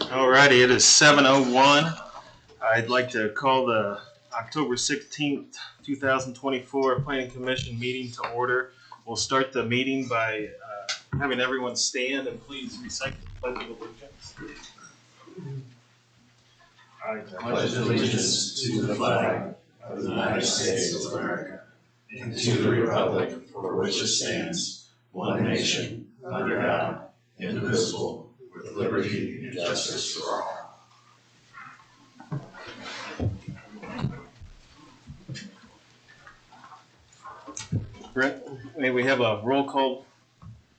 Alrighty, it is 7:01. I'd like to call the October 16th, 2024 Planning Commission meeting to order. We'll start the meeting by having everyone stand and please recite the Pledge of Allegiance. I pledge allegiance to the flag of the United States of America and to the republic for which it stands, one nation, under God, indivisible, with liberty and justice for all. Brent, may we have a roll call?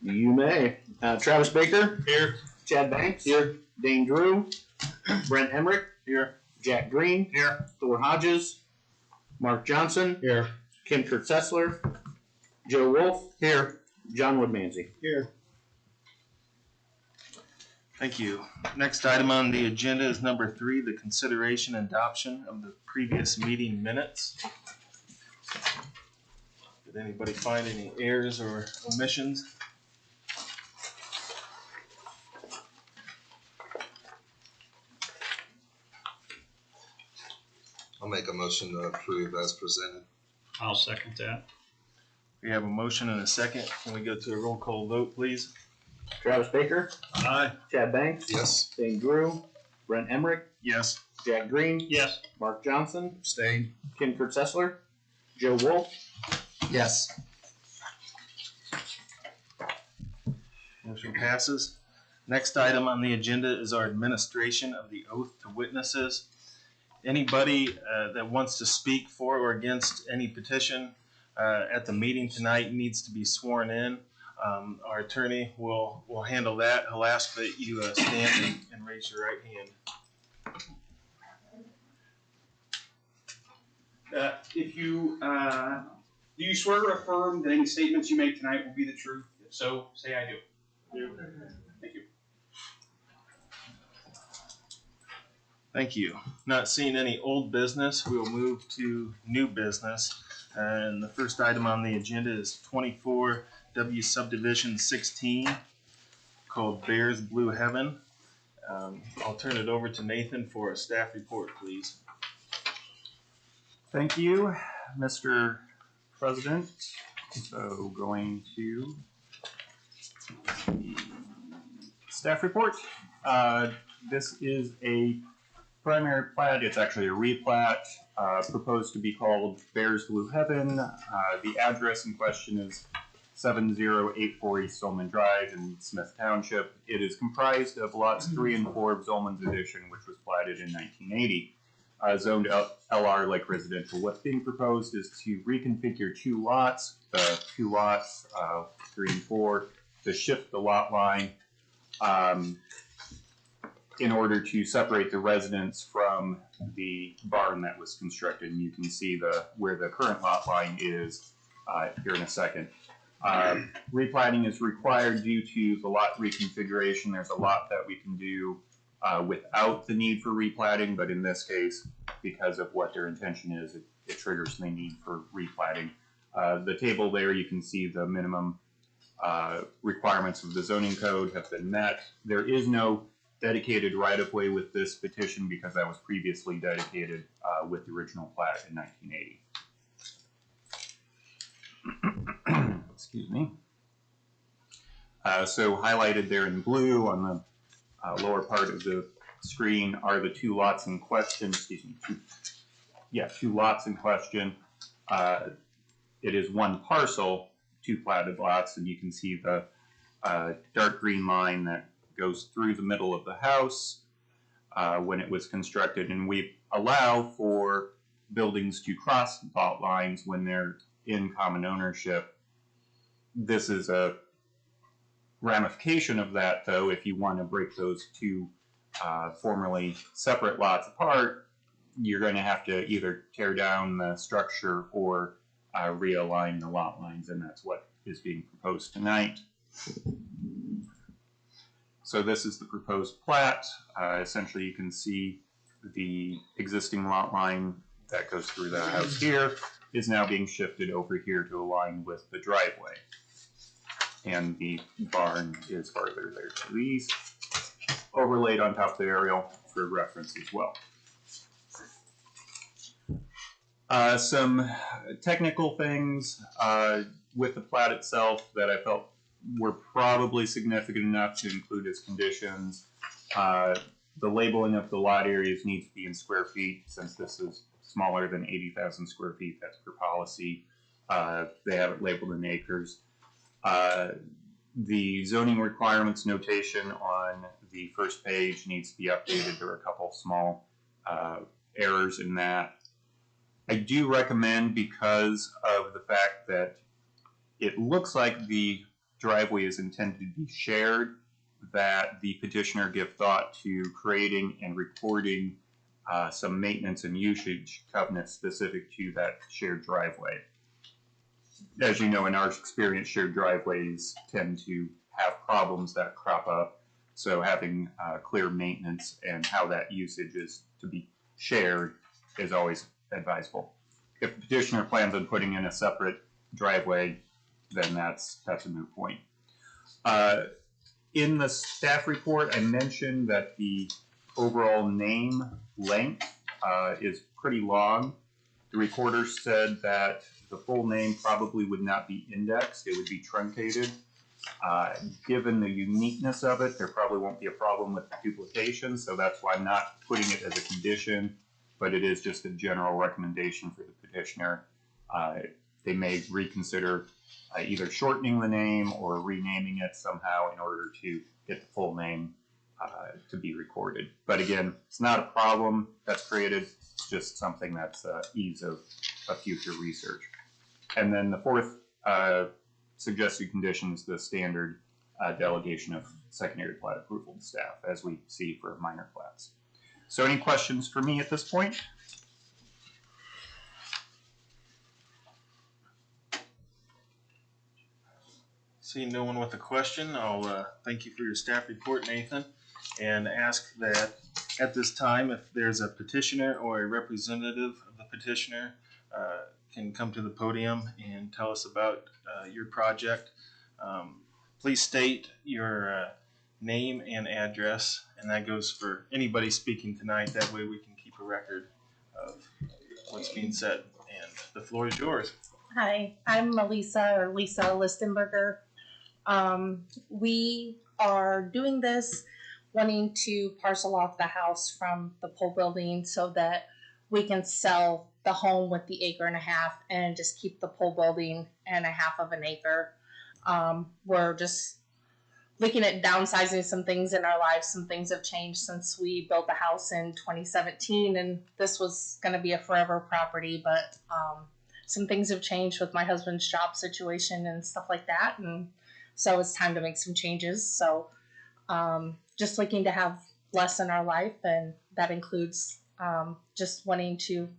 You may. Travis Baker. Here. Chad Banks. Here. Dane Drew. Brent Emerick. Here. Jack Green. Here. Thor Hodges. Mark Johnson. Here. Kim Kurtz-Seslar. Joe Wolf. Here. John Woodmansee. Here. Thank you. Next item on the agenda is number 3, the consideration and adoption of the previous meeting minutes. Did anybody find any errors or omissions? I'll make a motion to approve as presented. I'll second that. We have a motion and a second. Can we go to a roll call vote, please? Travis Baker. Aye. Chad Banks. Yes. Dane Drew. Brent Emerick. Yes. Jack Green. Yes. Mark Johnson. Abstain. Kim Kurtz-Seslar. Joe Wolf. Yes. Motion passes. Next item on the agenda is our administration of the oath to witnesses. Anybody that wants to speak for or against any petition at the meeting tonight needs to be sworn in. Our attorney will handle that. He'll ask that you stand and raise your right hand. Do you swear or affirm that any statements you make tonight will be the truth? If so, say I do. Thank you. Thank you. Not seeing any old business, we will move to new business. And the first item on the agenda is 24 W Subdivision 16, called Bearz Blue Heaven. I'll turn it over to Nathan for a staff report, please. Thank you, Mr. President. So going to staff report. This is a primary plat. It's actually a replat proposed to be called Bearz Blue Heaven. The address in question is 7084 East Zolman Drive in Smith Township. It is comprised of lots 3 and 4 of Zolman's Edition, which was platted in 1980. Zoned LR like residential. What's being proposed is to reconfigure 2 lots, the 2 lots, 3 and 4, to shift the lot line in order to separate the residence from the barn that was constructed. And you can see where the current lot line is here in a second. Replatting is required due to the lot reconfiguration. There's a lot that we can do without the need for replatting, but in this case, because of what their intention is, it triggers the need for replatting. The table there, you can see the minimum requirements of the zoning code have been met. There is no dedicated right-of-way with this petition because that was previously dedicated with the original plat in 1980. Excuse me. So highlighted there in blue on the lower part of the screen are the 2 lots in question. Excuse me. 2 lots in question. It is 1 parcel, 2 platted lots, and you can see the dark green line that goes through the middle of the house when it was constructed. And we allow for buildings to cross lot lines when they're in common ownership. This is a ramification of that, though. If you want to break those 2 formerly separate lots apart, you're going to have to either tear down the structure or realign the lot lines, and that's what is being proposed tonight. So this is the proposed plat. Essentially, you can see the existing lot line that goes through the house here is now being shifted over here to align with the driveway. and the barn is farther there to the east, overlaid on top of the aerial for reference as well. Some technical things with the plat itself that I felt were probably significant enough to include as conditions. The labeling of the lot areas needs to be in square feet, since this is smaller than 80,000 square feet. That's per policy. They have it labeled in acres. The zoning requirements notation on the first page needs to be updated. There are a couple small errors in that. I do recommend, because of the fact that it looks like the driveway is intended to be shared, that the petitioner give thought to creating and recording some maintenance and usage covenants specific to that shared driveway. As you know, in our experience, shared driveways tend to have problems that crop up, so having clear maintenance and how that usage is to be shared is always advisable. If the petitioner plans on putting in a separate driveway, then that's a moot point. In the staff report, I mentioned that the overall name length is pretty long. The recorder said that the full name probably would not be indexed, it would be truncated. Given the uniqueness of it, there probably won't be a problem with duplication, so that's why I'm not putting it as a condition, but it is just a general recommendation for the petitioner. They may reconsider either shortening the name or renaming it somehow in order to get the full name to be recorded. But again, it's not a problem that's created, it's just something that's ease of future research. And then the fourth suggested condition is the standard delegation of secondary plat approval to staff, as we see for minor plats. So any questions for me at this point? Seeing no one with a question, I'll thank you for your staff report, Nathan, and ask that at this time, if there's a petitioner or a representative of the petitioner can come to the podium and tell us about your project. Please state your name and address, and that goes for anybody speaking tonight. That way we can keep a record of what's being said, and the floor is yours. Hi, I'm Melisa, or Lisa Listenberger. We are doing this wanting to parcel off the house from the pole building so that we can sell the home with the 1.5 acres and just keep the pole building and 1/2 acre. We're just looking at downsizing some things in our lives. Some things have changed since we built the house in 2017, and this was going to be a forever property, but some things have changed with my husband's job situation and stuff like that, and so it's time to make some changes. So just looking to have less in our life, and that includes just wanting to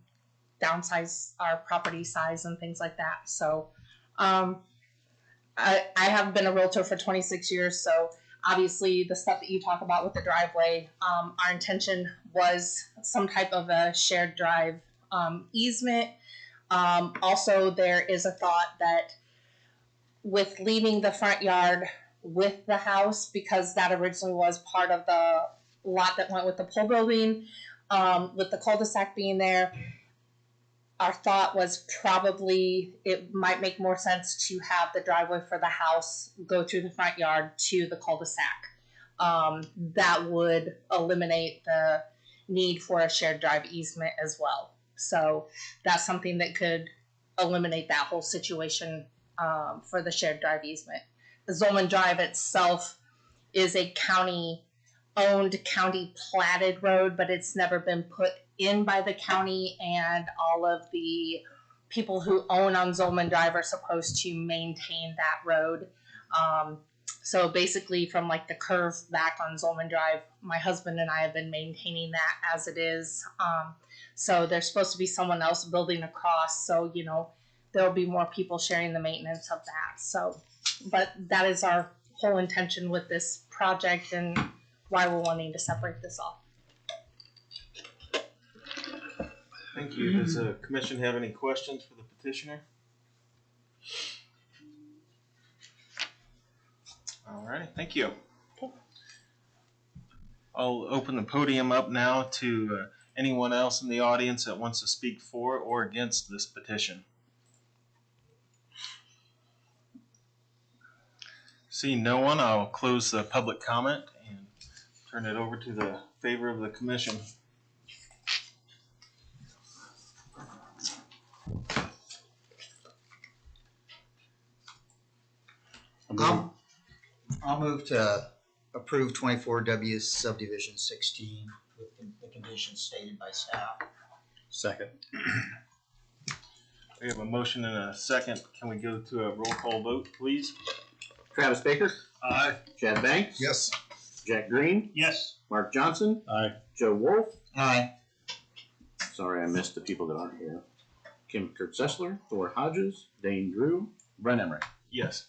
downsize our property size and things like that. So I have been a realtor for 26 years, so obviously the stuff that you talk about with the driveway, our intention was some type of a shared drive easement. Also, there is a thought that with leaving the front yard with the house, because that originally was part of the lot that went with the pole building, with the cul-de-sac being there, our thought was probably it might make more sense to have the driveway for the house go through the front yard to the cul-de-sac. That would eliminate the need for a shared drive easement as well. So that's something that could eliminate that whole situation for the shared drive easement. The Zolman Drive itself is a county-owned, county-platted road, but it's never been put in by the county, and all of the people who own on Zolman Drive are supposed to maintain that road. So basically from like the curve back on Zolman Drive, my husband and I have been maintaining that as it is. So there's supposed to be someone else building across, so you know there'll be more people sharing the maintenance of that. So, but that is our whole intention with this project and why we're wanting to separate this off. Thank you. Does the commission have any questions for the petitioner? All right, thank you. I'll open the podium up now to anyone else in the audience that wants to speak for or against this petition. Seeing no one, I'll close the public comment and turn it over to the favor of the commission. I'll move to approve 24W Subdivision 16 with the conditions stated by staff. Second. We have a motion and a second. Can we go to a roll call vote, please? Travis Baker. Aye. Chad Banks. Yes. Jack Green. Yes. Mark Johnson. Aye. Joe Wolf. Aye. Sorry, I missed the people that aren't here. Kim Kurtz-Seslar, Thor Hodges, Dane Drew, Brent Emerick. Yes.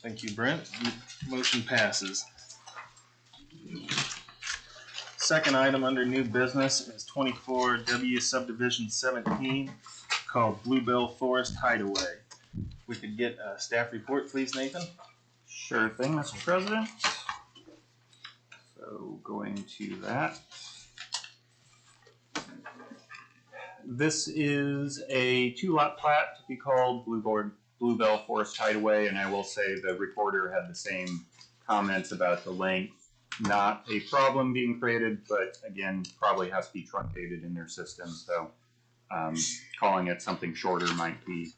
Thank you, Brent. Motion passes. Second item under new business is 24W Subdivision 17 called Bluebell Forest Hideaway. We could get a staff report, please, Nathan? Sure thing, Mr. President. So going to that. This is a two-lot plat to be called Bluebell Forest Hideaway, and I will say the reporter had the same comments about the length. Not a problem being created, but again, probably has to be truncated in their system, so calling it something shorter might be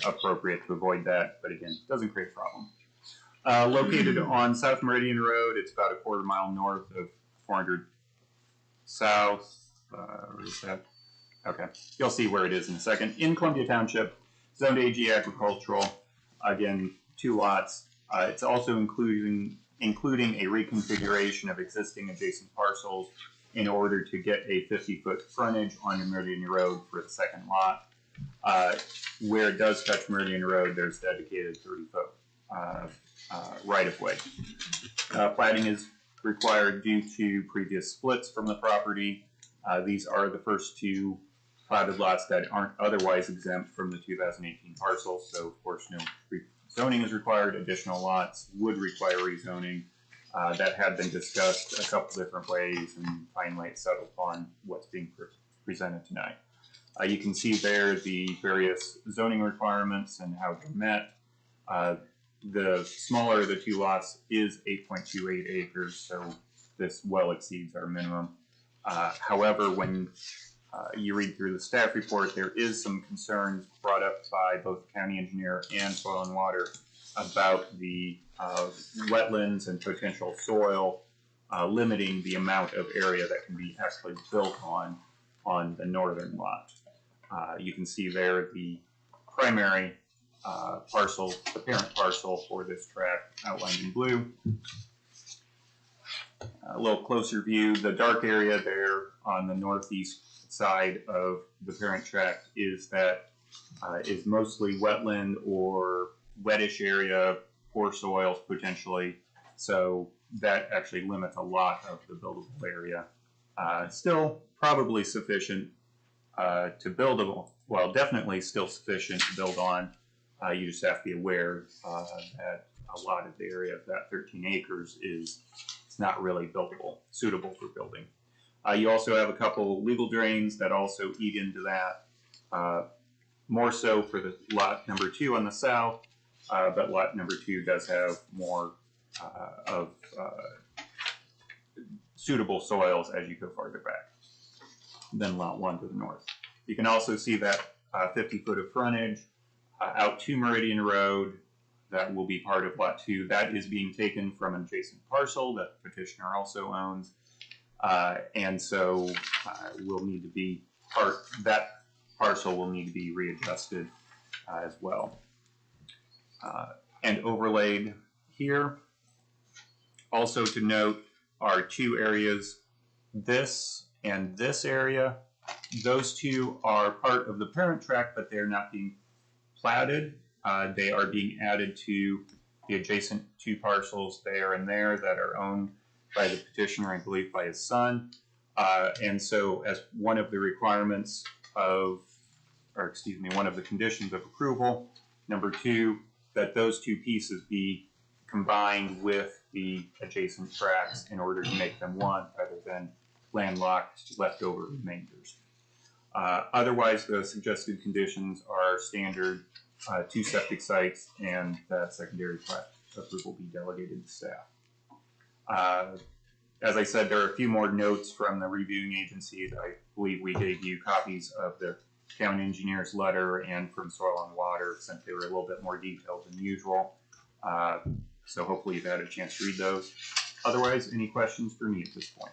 appropriate to avoid that, but again, doesn't create a problem. Located on South Meridian Road, it's about a quarter-mile north of 400 South. Where is that? Okay, you'll see where it is in a second. In Columbia Township, zoned AG agricultural. Again, 2 lots. It's also including a reconfiguration of existing adjacent parcels in order to get a 50-foot frontage on Meridian Road for the second lot. Where it does touch Meridian Road, there's dedicated 30-foot right-of-way. Platting is required due to previous splits from the property. These are the first 2 platted lots that aren't otherwise exempt from the 2018 parcels, so of course no zoning is required. Additional lots would require rezoning. That had been discussed a couple different ways, and finally it settled upon what's being presented tonight. You can see there the various zoning requirements and how they're met. The smaller of the 2 lots is 8.28 acres, so this well exceeds our minimum. However, when you read through the staff report, there is some concerns brought up by both the county engineer and soil and water about the wetlands and potential soil limiting the amount of area that can be actually built on the northern lot. You can see there the primary parcel, the parent parcel for this tract outlined in blue. A little closer view, the dark area there on the northeast side of the parent tract is mostly wetland or wettish area, poor soils potentially. So that actually limits a lot of the buildable area. Still probably sufficient to build on. Well, definitely still sufficient to build on. You just have to be aware that a lot of the area of that 13 acres is not really buildable, suitable for building. You also have a couple legal drains that also eat into that, more so for the lot number 2 on the south, but lot number 2 does have more of suitable soils as you go farther back than lot 1 to the north. You can also see that 50-foot of frontage out to Meridian Road. That will be part of lot 2. That is being taken from an adjacent parcel that the petitioner also owns. And so will need to be that parcel will need to be readjusted as well. And overlaid here. Also to note are 2 areas, this and this area. Those 2 are part of the parent tract, but they're not being platted. They are being added to the adjacent 2 parcels there and there that are owned by the petitioner, I believe by his son. And so as one of the requirements one of the conditions of approval, number 2, that those two pieces be combined with the adjacent tracts in order to make them one, rather than landlocked leftover remainders. Otherwise, the suggested conditions are standard: 2 septic sites and that secondary plat approval be delegated to staff. As I said, there are a few more notes from the reviewing agency. I believe we gave you copies of the town engineer's letter and from Soil and Water, since they were a little bit more detailed than usual. So hopefully you've had a chance to read those. Otherwise, any questions for me at this point?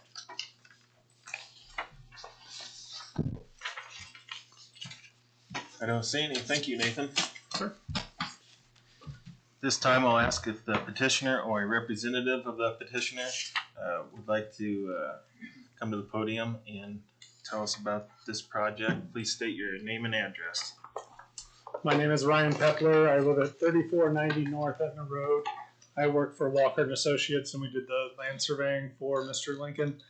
I don't see any. Thank you, Nathan. Sure. This time I'll ask if the petitioner or a representative of the petitioner would like to come to the podium and tell us about this project. Please state your name and address. My name is Ryan Pepler. I live at 3490 North Etna Road. I work for Walker & Associates, and we did the land surveying for Mr. Lincoln.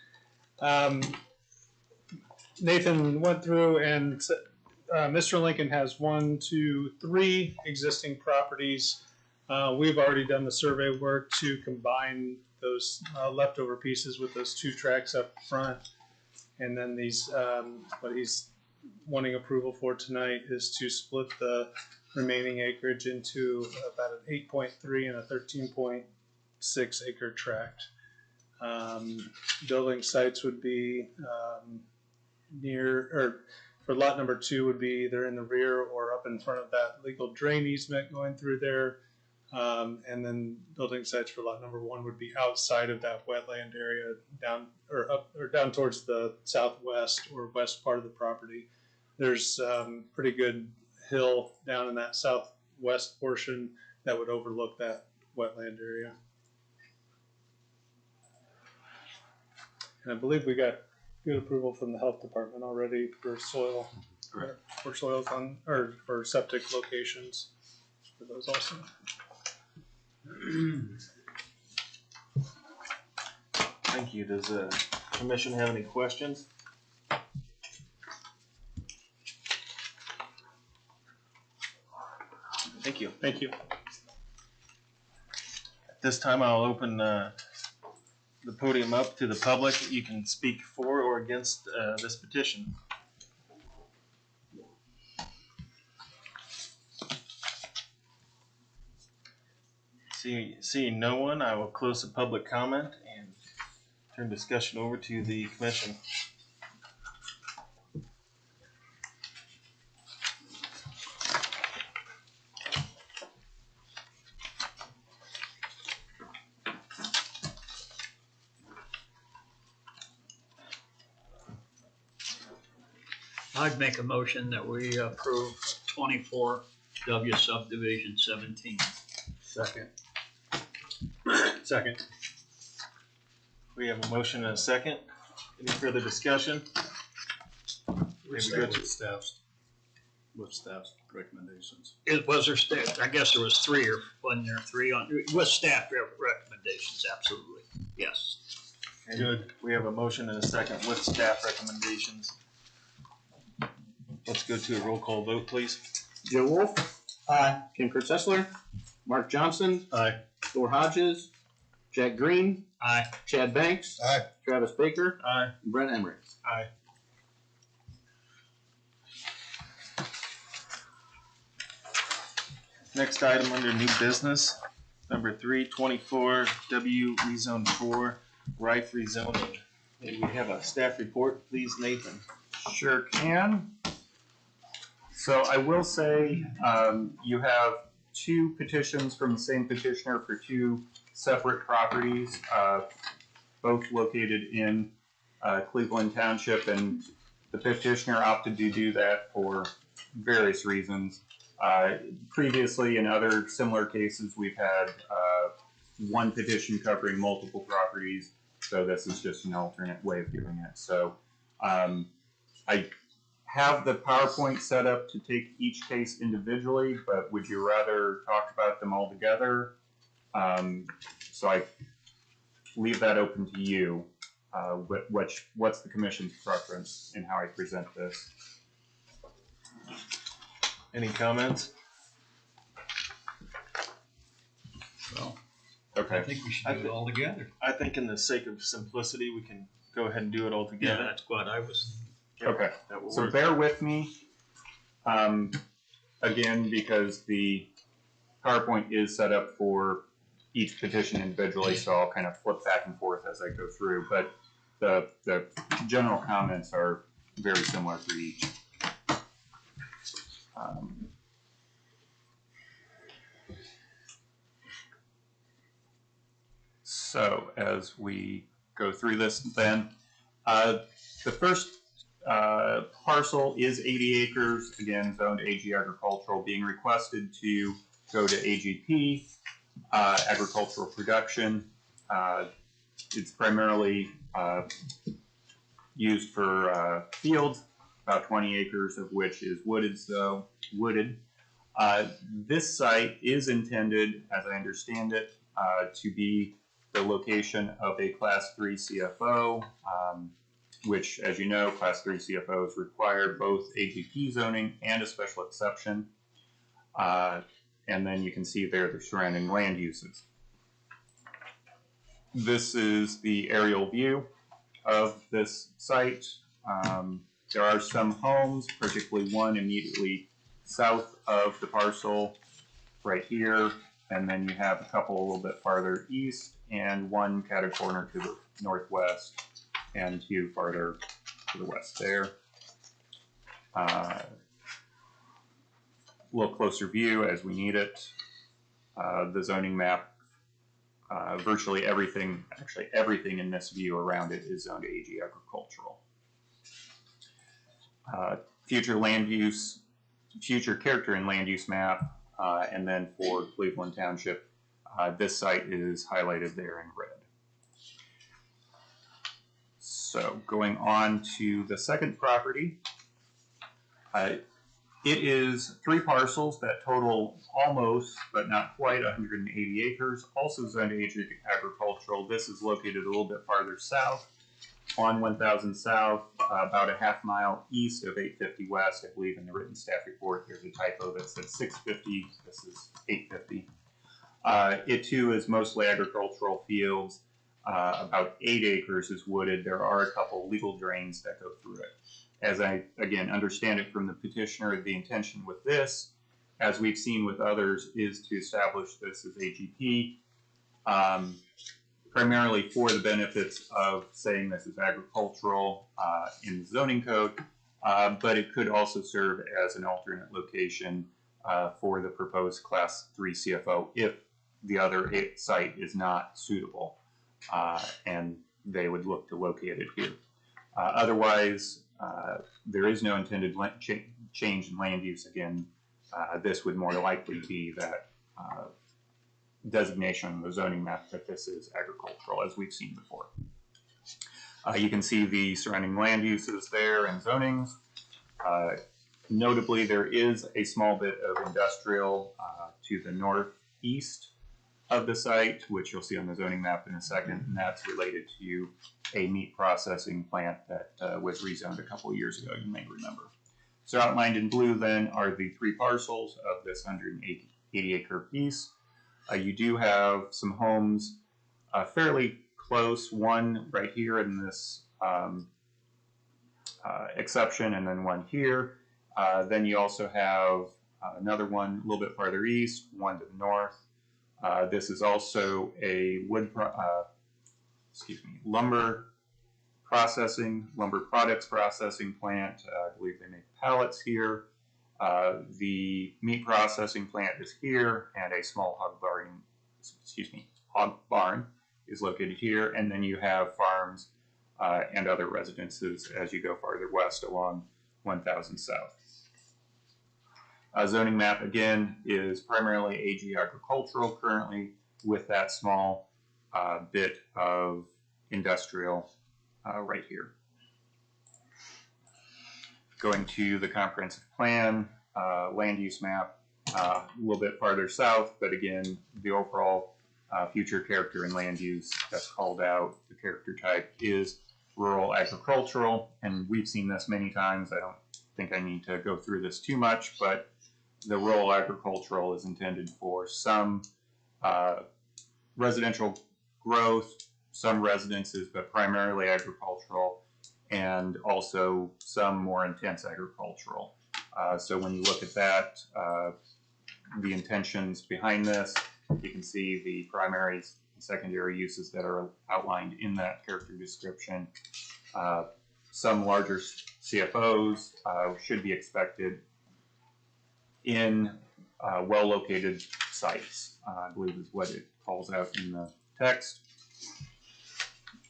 Nathan went through and Mr. Lincoln has 1, 2, 3 existing properties. We've already done the survey work to combine those leftover pieces with those 2 tracks up front. And then these, what he's wanting approval for tonight is to split the remaining acreage into about an 8.3 and a 13.6 acre tract. Building sites would be near, or for lot number 2 would be either in the rear or up in front of that legal drain easement going through there. And then building sites for lot number 1 would be outside of that wetland area, down or up or down towards the southwest or west part of the property. There's pretty good hill down in that southwest portion that would overlook that wetland area. And I believe we got good approval from the health department already for soil, for soils on, or for septic locations for those also. Thank you. Does the commission have any questions? Thank you. Thank you. At this time, I'll open the podium up to the public. You can speak for or against this petition. Seeing no one, I will close the public comment and turn discussion over to the commission. I'd make a motion that we approve 24W Subdivision 17. Second. Second. We have a motion and a second. Any further discussion? With staff's recommendations. Was there staff? I guess there was 3 or wasn't there 3 on with staff recommendations? Absolutely, yes. Good. We have a motion and a second with staff recommendations. Let's go to a roll call vote, please. Joe Wolf. Aye. Kim Kurtz-Seslar. Mark Johnson. Aye. Thor Hodges. Jack Green. Aye. Chad Banks. Aye. Travis Baker. Aye. And Brent Emerick. Aye. Next item under new business, number 3, 24W rezone 4, Rife rezoning. May we have a staff report, please, Nathan? Sure can. So I will say you have 2 petitions from the same petitioner for 2 separate properties, both located in Cleveland Township, and the petitioner opted to do that for various reasons. Previously, in other similar cases, we've had 1 petition covering multiple properties, so this is just an alternate way of doing it. So I have the PowerPoint set up to take each case individually, but would you rather talk about them all together? So I leave that open to you. What's the commission's preference in how I present this? Any comments? Okay. think we should do it all together. I think in the sake of simplicity, we can go ahead and do it all Yeah, together. that's what I was. Okay. That will So work. bear with me, again, because the PowerPoint is set up for each petition individually, so I'll kind of flip back and forth as I go through, but the general comments are very similar for each. So as we go through this then, the first parcel is 80 acres, again zoned AG agricultural, being requested to go to AGP, agricultural production. It's primarily used for fields, about 20 acres of which is wooded. This site is intended, as I understand it, to be the location of a Class 3 CFO, which, as you know, Class 3 CFOs require both AGP zoning and a special exception. And then you can see there the surrounding land uses. This is the aerial view of this site. There are some homes, particularly one immediately south of the parcel right here, and then you have a couple a little bit farther east and one catty corner to the northwest and two farther to the west there. A little closer view as we need it. The zoning map, virtually everything, actually everything in this view around it is zoned AG agricultural. Future land use, future character and land use map, and then for Cleveland Township, this site is highlighted there in red. So going on to the second property, it is 3 parcels that total almost, but not quite, 180 acres, also zoned AG agricultural. This is located a little bit farther south on 1000 South, about a half mile east of 850 West. I believe in the written staff report there's a typo that says 650, this is 850. It too is mostly agricultural fields. About 8 acres is wooded. There are a couple legal drains that go through it. As I, again, understand it from the petitioner, the intention with this, as we've seen with others, is to establish this as AGP, primarily for the benefits of saying this is agricultural in the zoning code, but it could also serve as an alternate location for the proposed Class 3 CFO if the other site is not suitable, and they would look to locate it here. Otherwise, there is no intended change in land use. Again, this would more likely be that designation on the zoning map that this is agricultural, as we've seen before. You can see the surrounding land uses there and zonings. Notably, there is a small bit of industrial to the northeast of the site, which you'll see on the zoning map in a second, and that's related to a meat processing plant that was rezoned a couple of years ago, you may remember. So outlined in blue then are the 3 parcels of this 180 acre piece. You do have some homes fairly close, one right here in this exception, and then one here. Then you also have another one a little bit farther east, one to the north. This is also a lumber products processing plant. I believe they make pallets here. The meat processing plant is here, and a small hog barn is located here. And then you have farms and other residences as you go farther west along 1000 South. Zoning map, again, is primarily AG agricultural currently, with that small bit of industrial right here. Going to the comprehensive plan, land use map, a little bit farther south, but again, the overall future character and land use that's called out, the character type is rural agricultural, and we've seen this many times. I don't think I need to go through this too much, but the rural agricultural is intended for some residential growth, some residences, but primarily agricultural, and also some more intense agricultural. So when you look at that, the intentions behind this, you can see the primary and secondary uses that are outlined in that character description. Some larger CFOs should be expected in well-located sites, I believe is what it calls out in the text.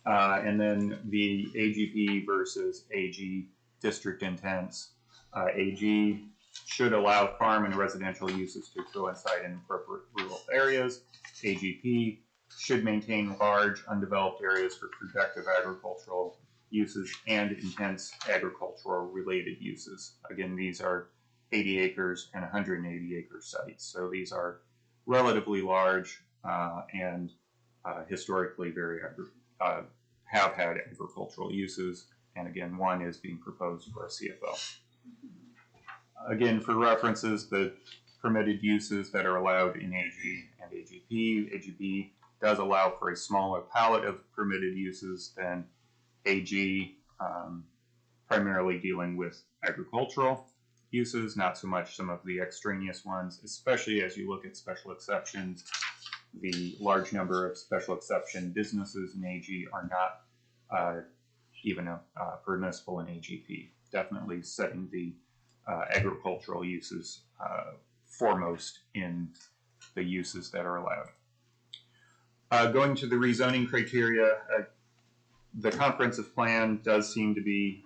And then the AGP versus AG district intents. AG should allow farm and residential uses to coincide in appropriate rural areas. AGP should maintain large undeveloped areas for productive agricultural uses and intense agricultural related uses. Again, these are 80 acres and 180 acre sites. So these are relatively large and historically very have had agricultural uses. And again, one is being proposed for a CFO. Again, for references, the permitted uses that are allowed in AG and AGP. AGP does allow for a smaller palette of permitted uses than AG, primarily dealing with agricultural uses, not so much some of the extraneous ones, especially as you look at special exceptions. The large number of special exception businesses in AG are not even permissible in AGP. Definitely setting the agricultural uses foremost in the uses that are allowed. Going to the rezoning criteria, the comprehensive plan does seem to be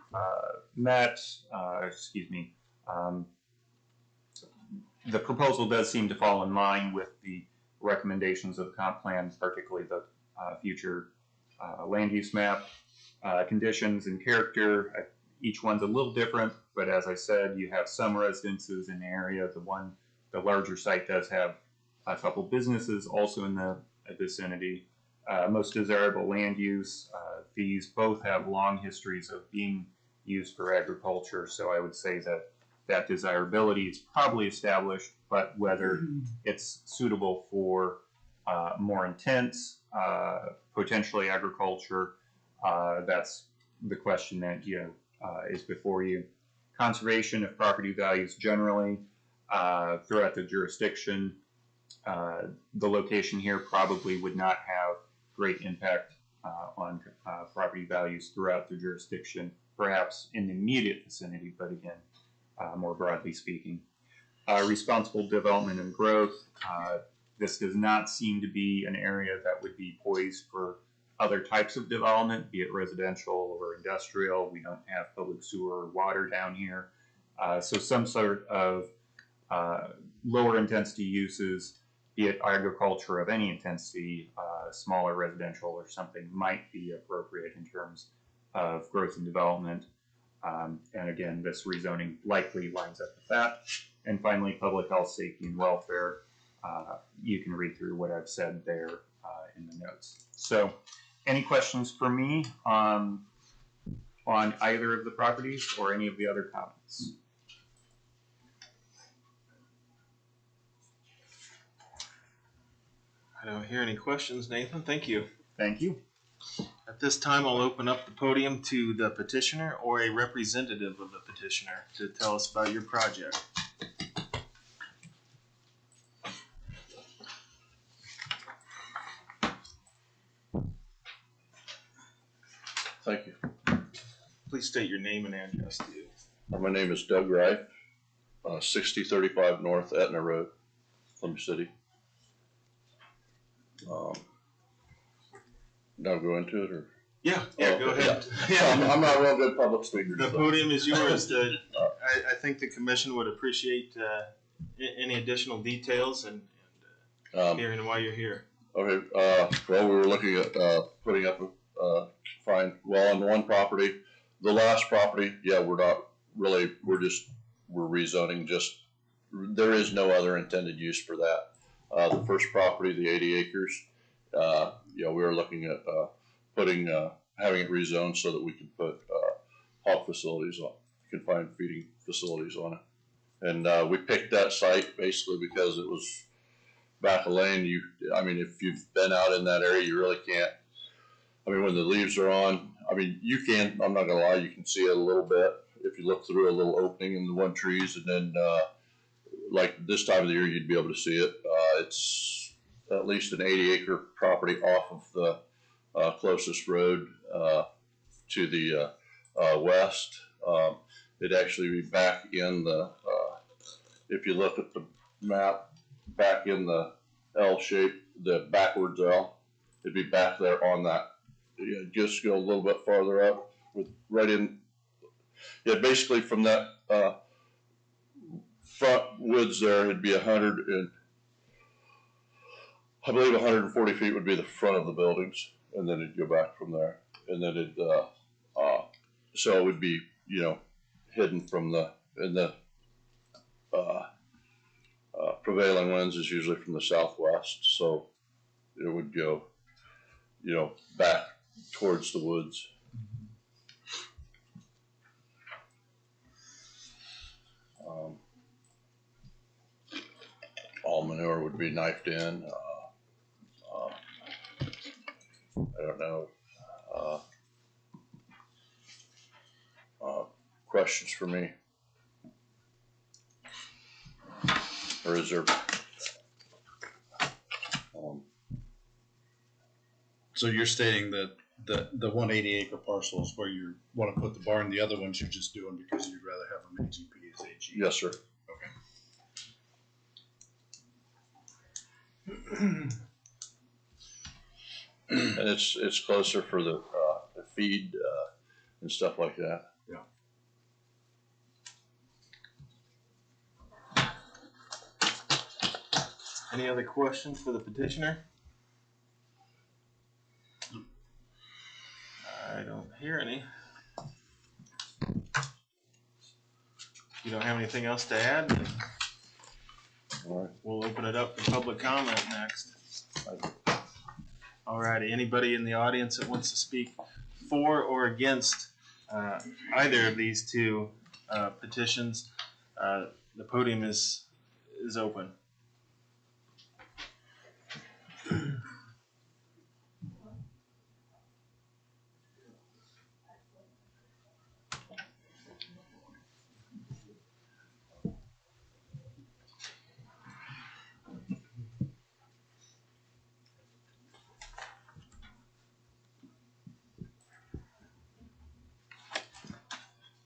met. The proposal does seem to fall in line with the recommendations of the comp plan, particularly the future land use map. Conditions and character, each one's a little different, but as I said, you have some residences in the area. The larger site does have a couple businesses also in the vicinity. Most desirable land use, these both have long histories of being used for agriculture, so I would say that desirability is probably established, but whether it's suitable for more intense, potentially agriculture, that's the question that is before you. Conservation of property values generally throughout the jurisdiction. The location here probably would not have great impact on property values throughout the jurisdiction, perhaps in the immediate vicinity, but again, more broadly speaking. Responsible development and growth. This does not seem to be an area that would be poised for other types of development, be it residential or industrial. We don't have public sewer or water down here. So some sort of lower intensity uses, be it agriculture of any intensity, smaller residential or something, might be appropriate in terms of growth and development. And again, this rezoning likely lines up with that. And finally, public health, safety, and welfare. You can read through what I've said there in the notes. So, any questions for me on either of the properties or any of the other comments? I don't hear any questions, Nathan. Thank you. Thank you. At this time, I'll open up the podium to the petitioner or a representative of the petitioner to tell us about your project. Thank you. Please state your name and address to you. My name is Doug Wright, 6035 North Etna Road, Columbia City. Now go into it, or? Yeah, go ahead. Yeah. I'm not a real good public speaker. The podium is yours. I think the commission would appreciate any additional details and hearing why you're here. Okay. Well, we were looking at putting up a fine well on one property. The last property, we're not really. We're rezoning. Just there is no other intended use for that. The first property, the 80 acres. We were looking at having it rezoned so that we could put hog facilities on, confined feeding facilities on it. And we picked that site basically because it was back a lane, if you've been out in that area, you really can't. I mean, when the leaves are on, you can, I'm not gonna lie, you can see it a little bit if you look through a little opening in the one trees, and then, like this time of the year, you'd be able to see it. It's at least an 80-acre property off of the closest road to the west. It'd actually be back in the, if you look at the map, back in the L shape, the backwards L, it'd be back there on that. Just go a little bit farther up, right in. Yeah, basically from that front woods there, it'd be 140 feet would be the front of the buildings, and then it'd go back from there, and then so it would be, hidden from the prevailing winds is usually from the southwest, so it would go, back towards the woods. All manure would be knifed in. I don't know. Questions for me? Or is there? So you're stating that the 180-acre parcel is where you want to put the barn. The other ones you're just doing because you'd rather have them AGP as AG. Yes, sir. Okay. And it's closer for the feed and stuff like that. Yeah. Any other questions for the petitioner? I don't hear any. You don't have anything else to add? Then we'll open it up for public comment next. Alrighty, anybody in the audience that wants to speak for or against either of these two petitions, the podium is open.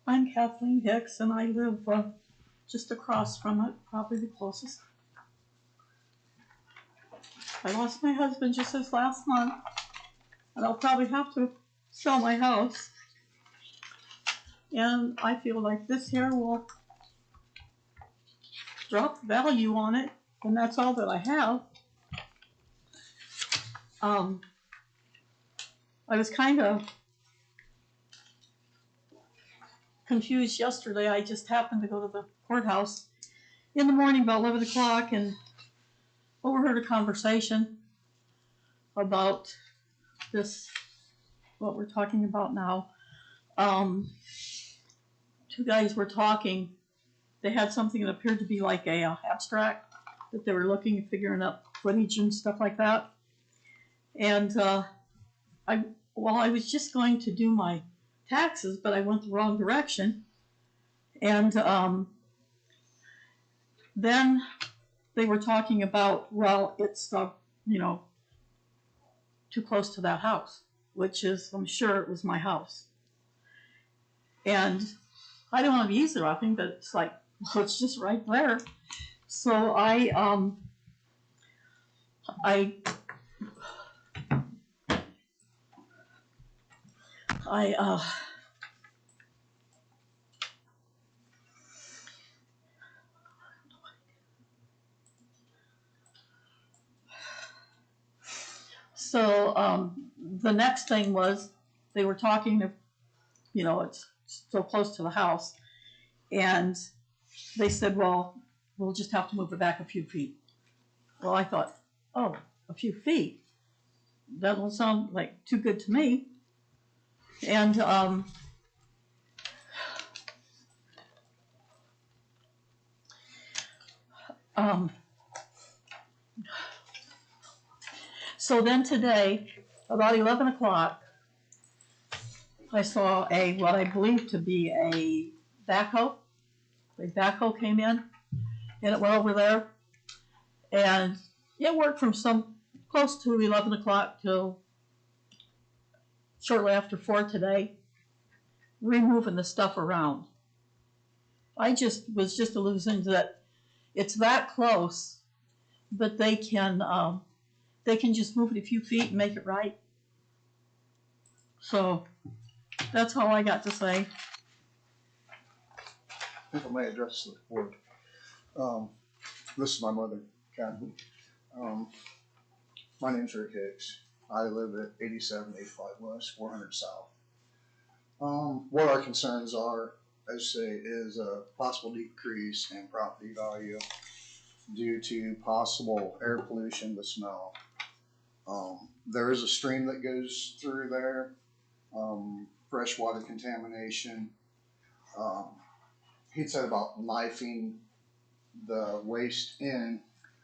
I'm Kathleen Hicks, and I live just across from it, probably the closest. I lost my husband just this last month, and I'll probably have to sell my house. And I feel like this here will drop the value on it, and that's all that I have. I was kind of confused yesterday. I just happened to go to the courthouse in the morning about 11 o'clock and overheard a conversation about this, what we're talking about now. Two guys were talking. They had something that appeared to be like a abstract that they were looking at, figuring out footage and stuff like that. And I was just going to do my taxes, but I went the wrong direction. And then they were talking about, well, it's too close to that house, which is, I'm sure it was my house. And I don't want to be eavesdropping, but it's like, well, it's just right there. So the next thing was they were talking of, it's so close to the house, and they said, well, we'll just have to move it back a few feet. Well, I thought, oh, a few feet? That don't sound like too good to me. And So then today, about 11 o'clock, I saw what I believe to be a backhoe. The backhoe came in, and it went over there, and it worked from close to 11 o'clock till shortly after 4 today, removing the stuff around. I was just alluding that it's that close, but they can just move it a few feet and make it right. So that's all I got to say. If I may address the board. This is my mother, Kathy. My name's Rick Hicks. I live at 8785 West, 400 South. What our concerns are, as I say, is a possible decrease in property value due to possible air pollution, the smell. There is a stream that goes through there, freshwater contamination. He'd said about knifing the waste in.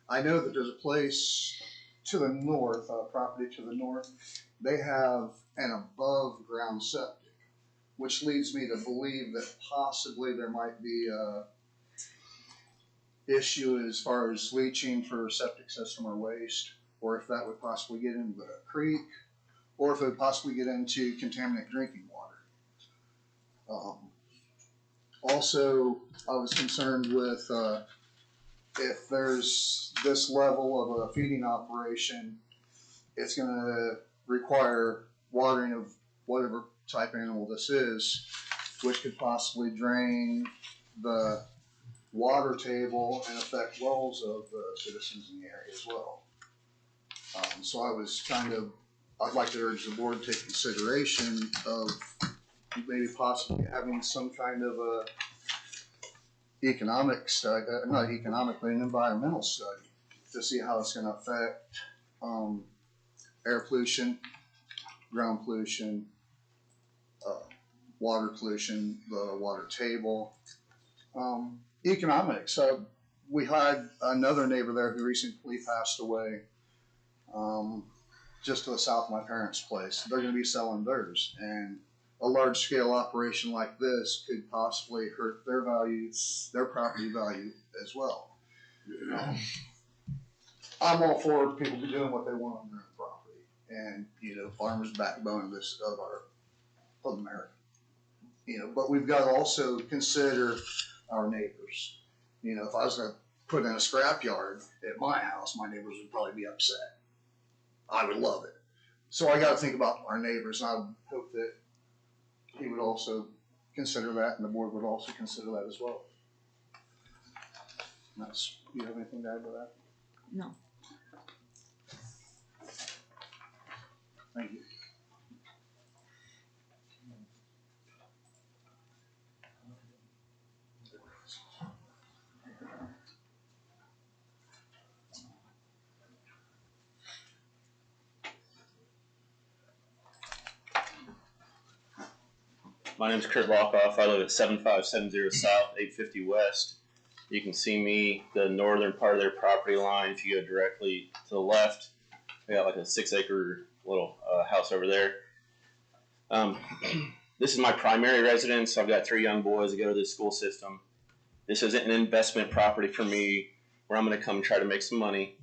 I know that there's a place to the north, property to the north, they have an above ground septic, which leads me to believe that possibly there might be a issue as far as leaching for septic system or waste, or if that would possibly get into the creek, or if it would possibly get into contaminant drinking water. Also, I was concerned with if there's this level of a feeding operation, it's going to require watering of whatever type animal this is, which could possibly drain the water table and affect wells of the citizens in the area as well. So I'd like to urge the board to take consideration of maybe possibly having some kind of a economic study, not economic, but an environmental study to see how it's going to affect air pollution, ground pollution, water pollution, the water table, economics. We had another neighbor there who recently passed away, just to the south of my parents' place. They're going to be selling theirs, and a large-scale operation like this could possibly hurt their values, their property value as well. I'm all for people doing what they want on their own property, and farmers' backbone of America. But we've got to also consider our neighbors. If I was going to put in a scrapyard at my house, my neighbors would probably be upset. I would love it. So I got to think about our neighbors, and I would hope that he would also consider that, and the board would also consider that as well. Do you have anything to add to that? No. Thank you. My name's Kurt Lockoff. I live at 7570 South, 850 West. You can see me, the northern part of their property line. If you go directly to the left, we got like a 6-acre little house over there. This is my primary residence. I've got 3 young boys that go to this school system. This isn't an investment property for me where I'm going to come and try to make some money.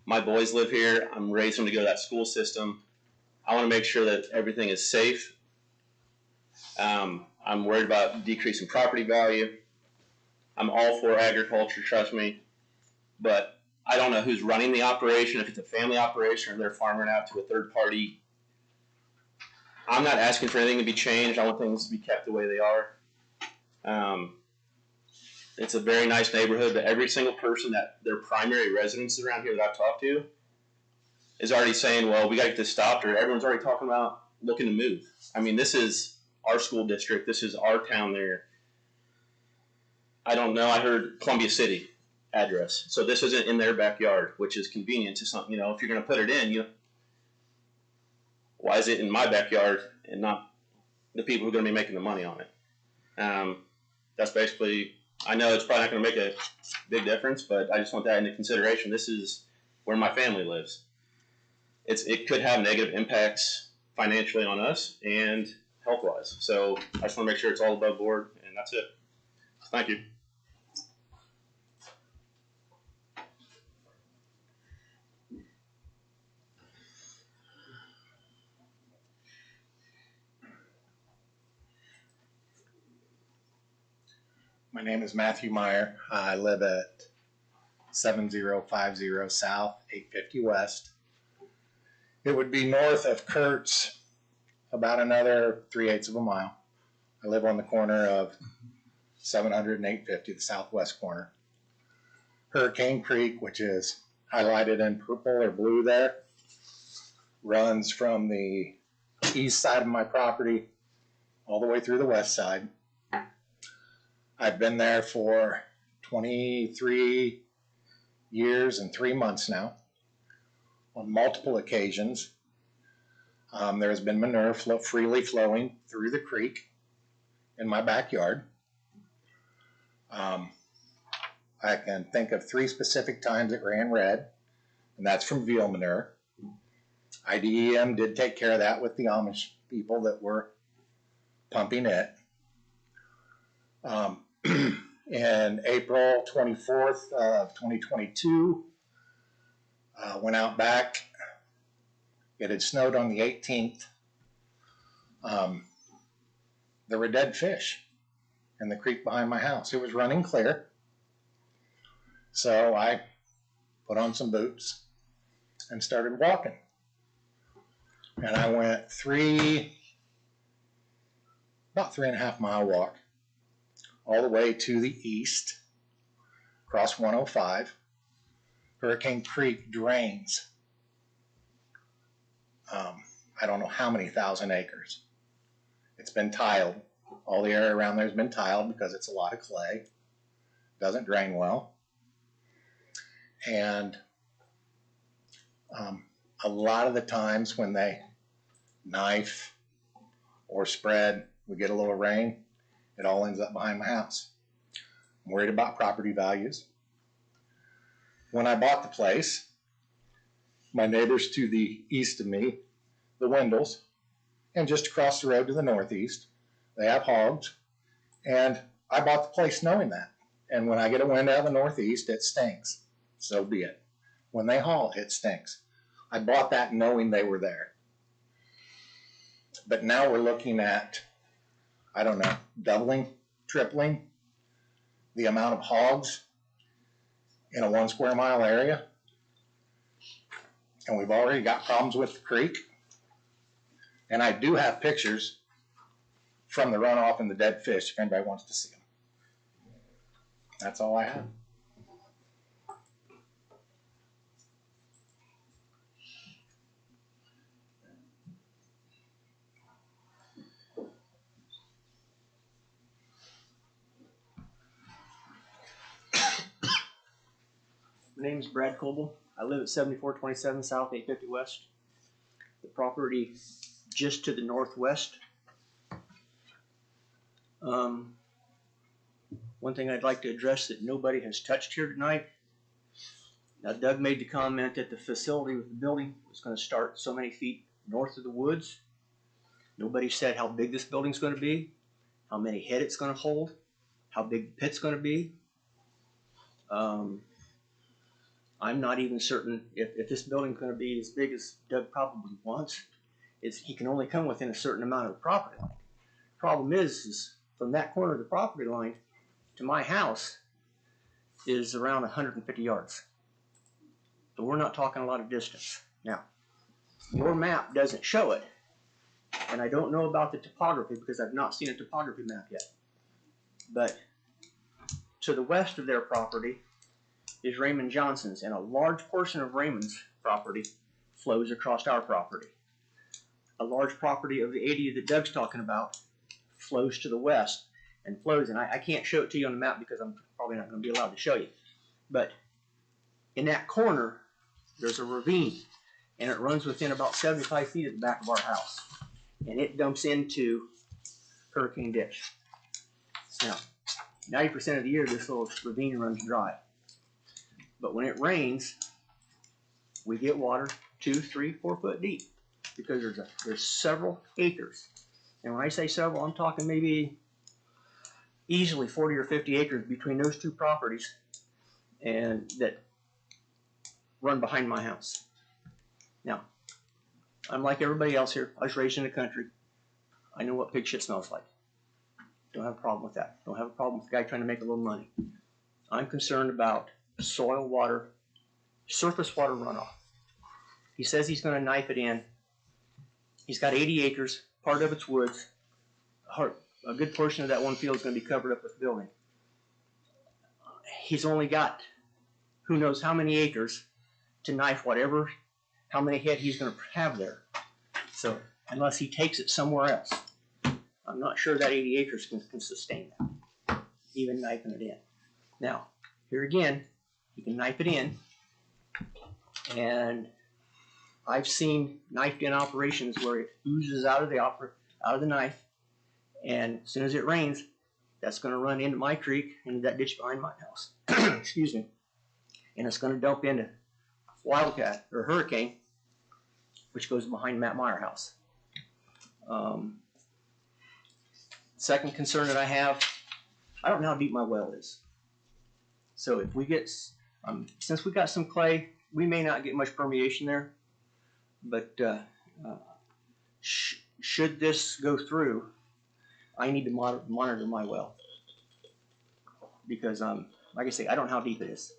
My boys live here. I'm raising them to go to that school system. I want to make sure that everything is safe. I'm worried about decreasing property value. I'm all for agriculture, trust me, but I don't know who's running the operation, if it's a family operation or they're farming out to a third party. I'm not asking for anything to be changed. I want things to be kept the way they are. It's a very nice neighborhood, but every single person that their primary residence around here that I've talked to is already saying, well, we got to get this stopped, or everyone's already talking about looking to move. I mean, this is our school district. This is our town there. I don't know. I heard Columbia City address. So this isn't in their backyard, which is convenient to something. If you're going to put it in, why is it in my backyard and not the people who are going to be making the money on it? That's basically, I know it's probably not going to make a big difference, but I just want that into consideration. This is where my family lives. it could have negative impacts financially on us and health-wise. So I just want to make sure it's all above board, and that's it. Thank you. My name is Matthew Meyer. I live at 7050 South, 850 West. It would be north of Kurtz, about another 3/8 of a mile. I live on the corner of 700 and 850, the southwest corner. Hurricane Creek, which is highlighted in purple or blue there, runs from the east side of my property all the way through the west side. I've been there for 23 years and 3 months now. On multiple occasions, there has been manure freely flowing through the creek in my backyard. I can think of 3 specific times it ran red, and that's from veal manure. IDEM did take care of that with the Amish people that were pumping it. In April 24th of 2022, went out back. It had snowed on the 18th. There were dead fish in the creek behind my house. It was running clear. So I put on some boots and started walking. And I went about 3.5 mile walk all the way to the east, across 105. Hurricane Creek drains, I don't know how many thousand acres. It's been tiled. All the area around there has been tiled because it's a lot of clay. Doesn't drain well. And a lot of the times when they knife or spread, we get a little rain, it all ends up behind my house. I'm worried about property values. When I bought the place, my neighbors to the east of me, the Wendells, and just across the road to the northeast, they have hogs. And I bought the place knowing that. And when I get a wind out of the northeast, it stinks. So be it. When they haul, it stinks. I bought that knowing they were there. But now we're looking at, I don't know, doubling, tripling the amount of hogs in a 1 square mile area. And we've already got problems with the creek. And I do have pictures from the runoff and the dead fish if anybody wants to see them. That's all I have. My name is Brad Coble. I live at 7427 South, 850 West. The property just to the northwest. One thing I'd like to address that nobody has touched here tonight. Now, Doug made the comment that the facility with the building was going to start so many feet north of the woods. Nobody said how big this building's going to be, how many head it's going to hold, how big the pit's going to be. I'm not even certain if this building's going to be as big as Doug probably wants. He can only come within a certain amount of the property line. Problem is from that corner of the property line to my house is around 150 yards. So we're not talking a lot of distance. Now, your map doesn't show it, and I don't know about the topography because I've not seen a topography map yet. But to the west of their property is Raymond Johnson's, and a large portion of Raymond's property flows across our property. A large property of the 80 that Doug's talking about flows to the west and flows, and I can't show it to you on the map because I'm probably not going to be allowed to show you. But in that corner, there's a ravine, and it runs within about 75 feet of the back of our house, and it dumps into Hurricane Ditch. Now, 90% of the year, this little ravine runs dry. But when it rains, we get water, 2, 3, 4 foot deep because there's several acres. And when I say several, I'm talking maybe easily 40 or 50 acres between those two properties and that run behind my house. Now, I'm like everybody else here. I was raised in the country. I know what pig shit smells like. Don't have a problem with that. Don't have a problem with the guy trying to make a little money. I'm concerned about soil, water, surface water runoff. He says he's going to knife it in. He's got 80 acres. Part of it's woods. A good portion of that one field is going to be covered up with building. He's only got who knows how many acres to knife whatever, how many head he's going to have there. So unless he takes it somewhere else, I'm not sure that 80 acres can sustain that, even knifing it in. Now, here again, you can knife it in, and I've seen knifed in operations where it oozes out of the knife, and as soon as it rains, that's going to run into my creek, into that ditch behind my house. Excuse me. And it's going to dump into Wildcat or Hurricane, which goes behind Matt Meyer house. Second concern that I have, I don't know how deep my well is. So if we get, since we got some clay, we may not get much permeation there. But should this go through, I need to monitor my well. Because, like I say, I don't know how deep it is.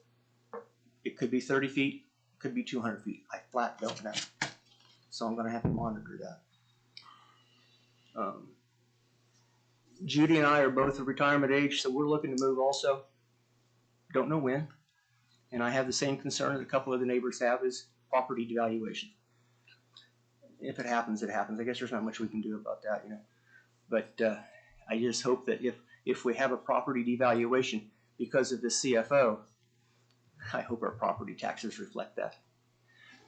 It could be 30 feet, could be 200 feet. I flat don't know. So I'm going to have to monitor that. Judy and I are both of retirement age, so we're looking to move also. Don't know when. And I have the same concern that a couple of the neighbors have, is property devaluation. If it happens, it happens. I guess there's not much we can do about that, you know. But I just hope that if we have a property devaluation because of the CFO, I hope our property taxes reflect that.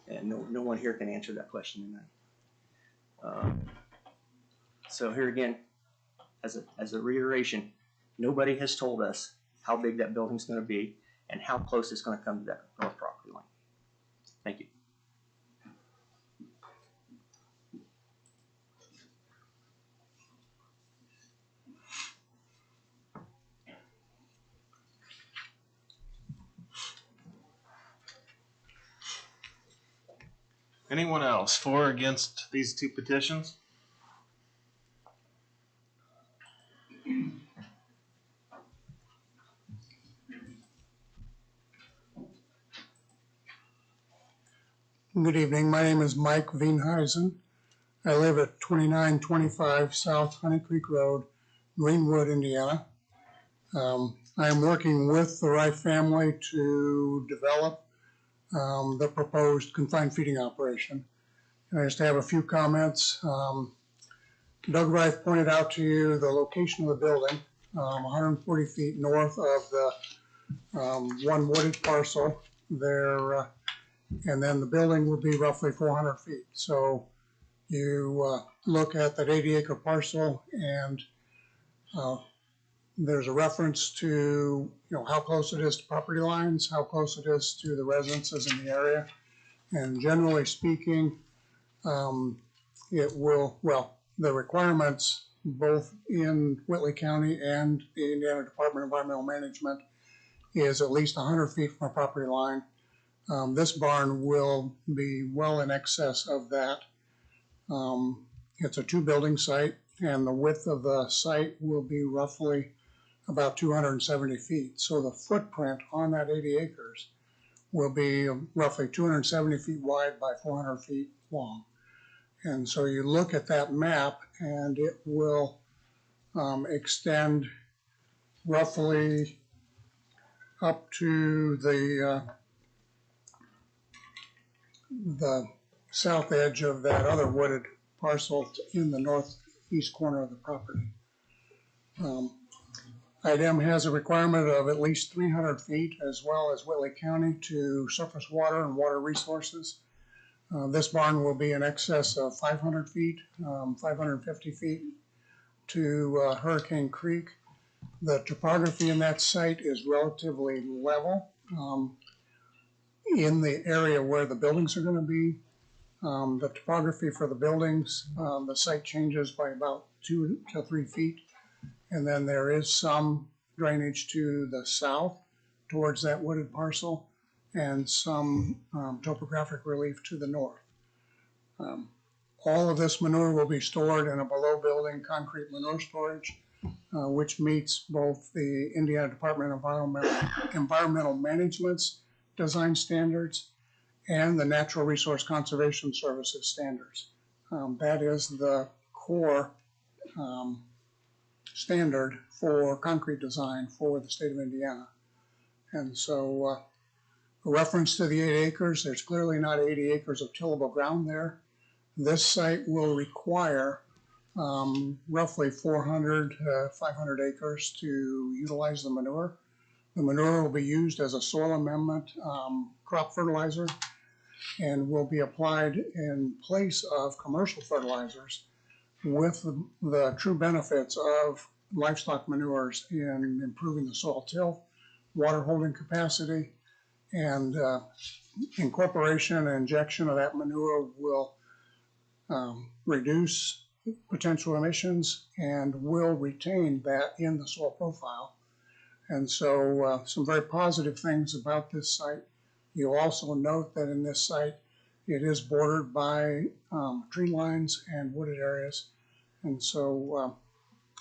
And no one here can answer that question tonight. So here again, as a reiteration, nobody has told us how big that building's going to be and how close it's going to come to that north property line. Thank you. Anyone else for or against these two petitions? Good evening. My name is Mike Veenhuizen. I live at 2925 South Honey Creek Road, Greenwood, Indiana. I am working with the Wright family to develop the proposed confined feeding operation. And I just have a few comments. Doug Wright pointed out to you the location of the building, 140 feet north of the one wooded parcel there. And then the building will be roughly 400 feet. So you look at that 80-acre parcel, and there's a reference to how close it is to property lines, how close it is to the residences in the area, and generally speaking, it will, well, the requirements both in Whitley County and the Indiana Department of Environmental Management is at least 100 feet from a property line. This barn will be well in excess of that. It's a two-building site, and the width of the site will be roughly about 270 feet. So the footprint on that 80 acres will be roughly 270 feet wide by 400 feet long. And so you look at that map, and it will extend roughly up to the south edge of that other wooded parcel in the northeast corner of the property. IDM has a requirement of at least 300 feet, as well as Whitley County, to surface water and water resources. This barn will be in excess of 500 feet, 550 feet to Hurricane Creek. The topography in that site is relatively level. In the area where the buildings are going to be, The topography for the buildings, the site changes by about 2 to 3 feet. And then there is some drainage to the south towards that wooded parcel and some topographic relief to the north. All of this manure will be stored in a below building concrete manure storage, which meets both the Indiana Department of Environmental Management's design standards and the Natural Resource Conservation Services standards. That is the core standard for concrete design for the state of Indiana. And so a reference to the 8 acres, there's clearly not 80 acres of tillable ground there. This site will require roughly 400 to 500 acres to utilize the manure. The manure will be used as a soil amendment crop fertilizer and will be applied in place of commercial fertilizers with the true benefits of livestock manures in improving the soil till, water holding capacity, and incorporation and injection of that manure will reduce potential emissions and will retain that in the soil profile. And so some very positive things about this site. You'll also note that in this site, it is bordered by tree lines and wooded areas. And so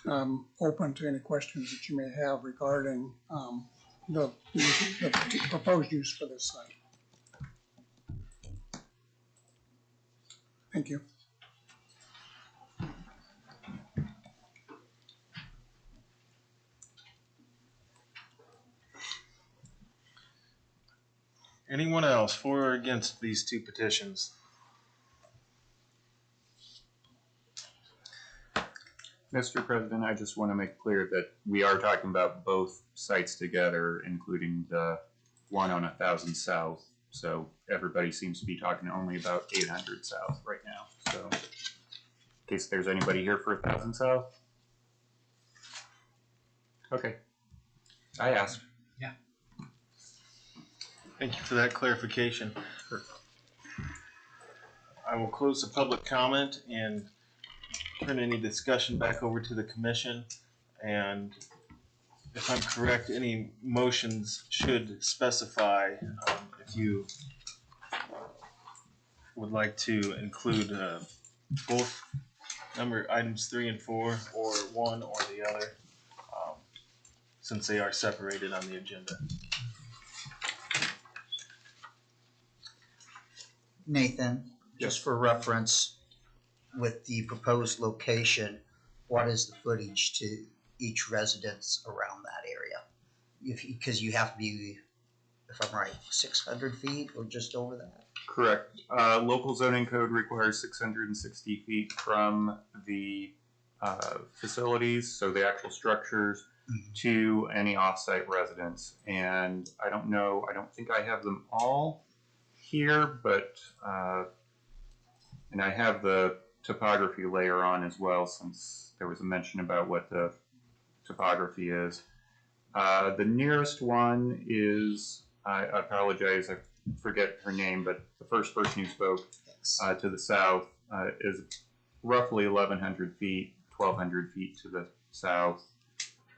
I'm open to any questions that you may have regarding the proposed use for this site. Thank you. Anyone else for or against these two petitions? Mr. President, I just want to make clear that we are talking about both sites together, including the one on 1000 South. So everybody seems to be talking only about 800 South right now. So in case there's anybody here for 1000 South. Okay, I asked. Yeah. Thank you for that clarification. I will close the public comment and turn any discussion back over to the commission. And if I'm correct, any motions should specify if you would like to include both items 3 and 4 or one or the other, since they are separated on the agenda. Nathan, just for reference, with the proposed location, what is the footage to each residence around that area? Because you have to be, if I'm right, 600 feet or just over that? Correct. Local zoning code requires 660 feet from the facilities, so the actual structures, to any off-site residence. And I don't know, I don't think I have them all here, but, and I have the topography layer on as well, since there was a mention about what the topography is. The nearest one is, I apologize, I forget her name, but the first person who spoke to the south is roughly 1,100 feet, 1,200 feet to the south.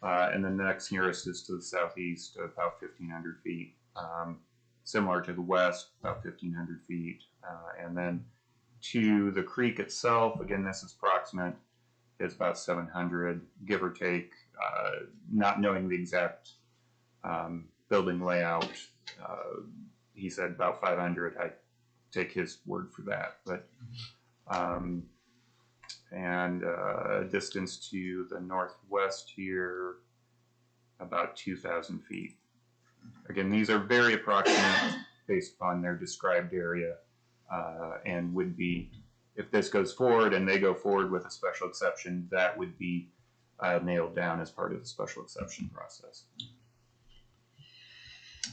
And the next nearest is to the southeast, about 1,500 feet. Similar to the west, about 1,500 feet. And then to the creek itself, again, this is approximate, is about 700, give or take, not knowing the exact building layout. He said about 500. I take his word for that. But and distance to the northwest here, about 2,000 feet. Again, these are very approximate based upon their described area, and would be, if this goes forward and they go forward with a special exception, that would be nailed down as part of the special exception process.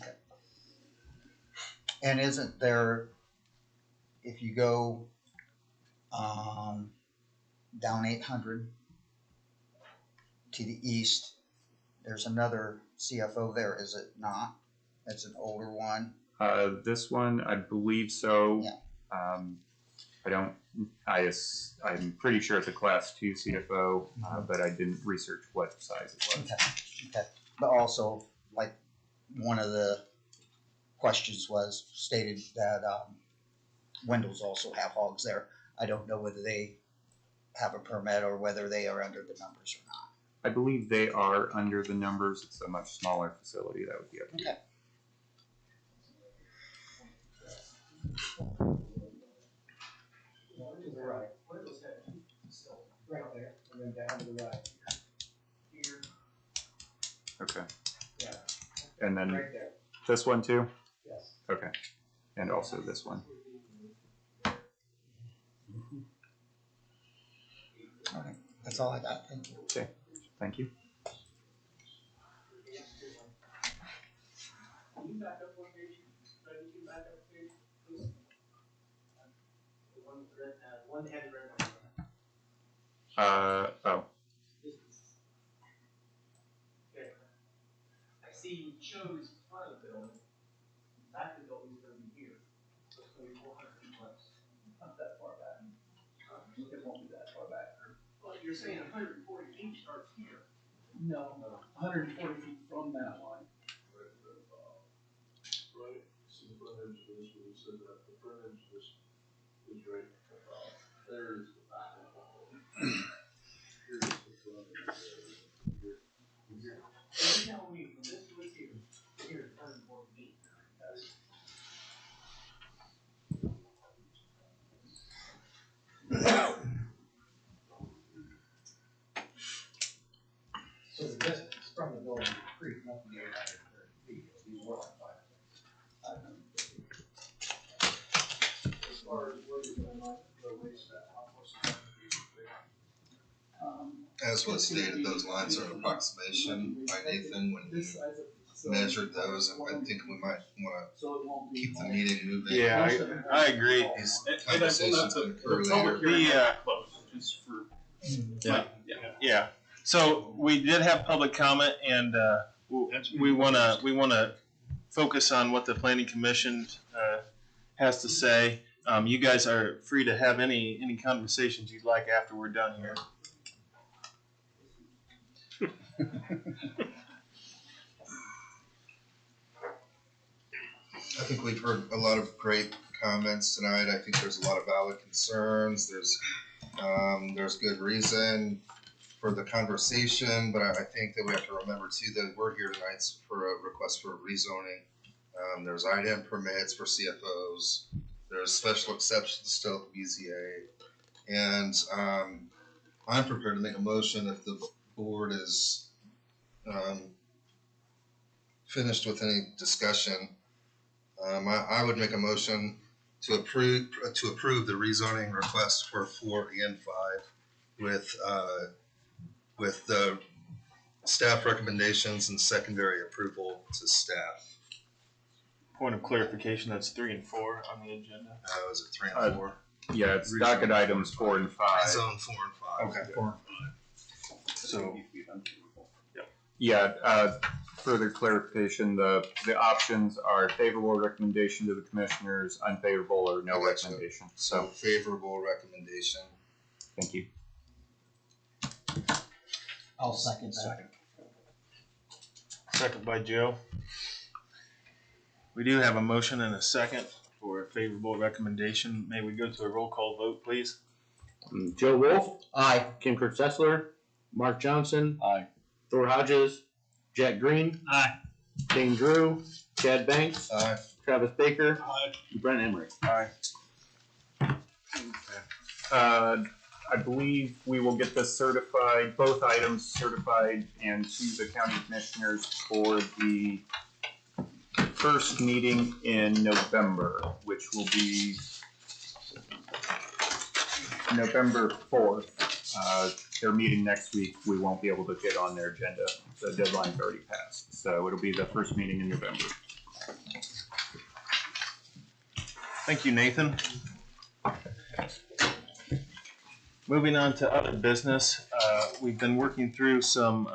Okay. And isn't there, if you go down 800 to the east, there's another CFO there, is it not? That's an older one. This one, I believe so. Yeah. I'm pretty sure it's a class 2 CFO, but I didn't research what size it was. Okay. But also, like, one of the questions was stated that Wendell's also have hogs there. I don't know whether they have a permit or whether they are under the numbers or not. I believe they are under the numbers. It's a much smaller facility. That would be up to you. To the right. Right there, and then down to the right. Here. Okay. Yeah. And then Right there. this one too? Yes. Okay. And also this one. Okay, that's all I got. Thank you. Okay, thank you. Can you back up one page? Fred, you can back up a page, please? The one with red, one that had the red one. Oh. Okay. I see you chose front of the building. Back of the building is gonna be here. So it's gonna be 400 feet less. Not that far back. It won't be that far back. Well, you're saying 140 feet starts here. No, 140 feet from that line. Right, see the front edge of this, when you said that, the front edge of this is right about, there is the back of the wall. Here's the front edge, here. You're telling me from this to here, here's 140 feet. So the distance from the building to the creek won't be 830 feet, it'll be more like 500 feet. As far as where you're going, the waste that, how close is that to be? As was stated, those lines are an approximation by Nathan when he measured those, and I think we might want to keep the meeting moving. Yeah, I agree. These conversations can occur later. Yeah. So we did have public comment, and we wanna focus on what the planning commission has to say. You guys are free to have any conversations you'd like after we're done here. I think we've heard a lot of great comments tonight. I think there's a lot of valid concerns. There's good reason for the conversation, but I think that we have to remember too that we're here tonight for a request for rezoning. There's IDEM permits for CFOs. There's special exceptions still at the BZA, and I'm prepared to make a motion if the board is finished with any discussion. I would make a motion to approve the rezoning request for 4 and 5 with the staff recommendations and secondary approval to staff. Point of clarification, that's 3 and 4 on the agenda. Is it 3 and 4? Yeah, it's docket items 4 and 5. Rezone 4 and 5. Okay. 4 and 5. So, yeah, further clarification, the options are favorable recommendation to the commissioners, unfavorable or no recommendation. So favorable recommendation. Thank you. I'll second that. Second by Joe. We do have a motion and a second for a favorable recommendation. May we go to a roll call vote, please? Joe Wolf. Aye. Kim Kurtz-Seslar. Mark Johnson. Aye. Thor Hodges. Jack Green. Aye. Dane Drew. Chad Banks. Aye. Travis Baker. Aye. Brent Emerick. Aye. I believe we will get this certified, both items certified, and to the county commissioners for the first meeting in November, which will be November 4th. Their meeting next week, we won't be able to get on their agenda. The deadline's already passed, so it'll be the first meeting in November. Thank you, Nathan. Moving on to other business, we've been working through some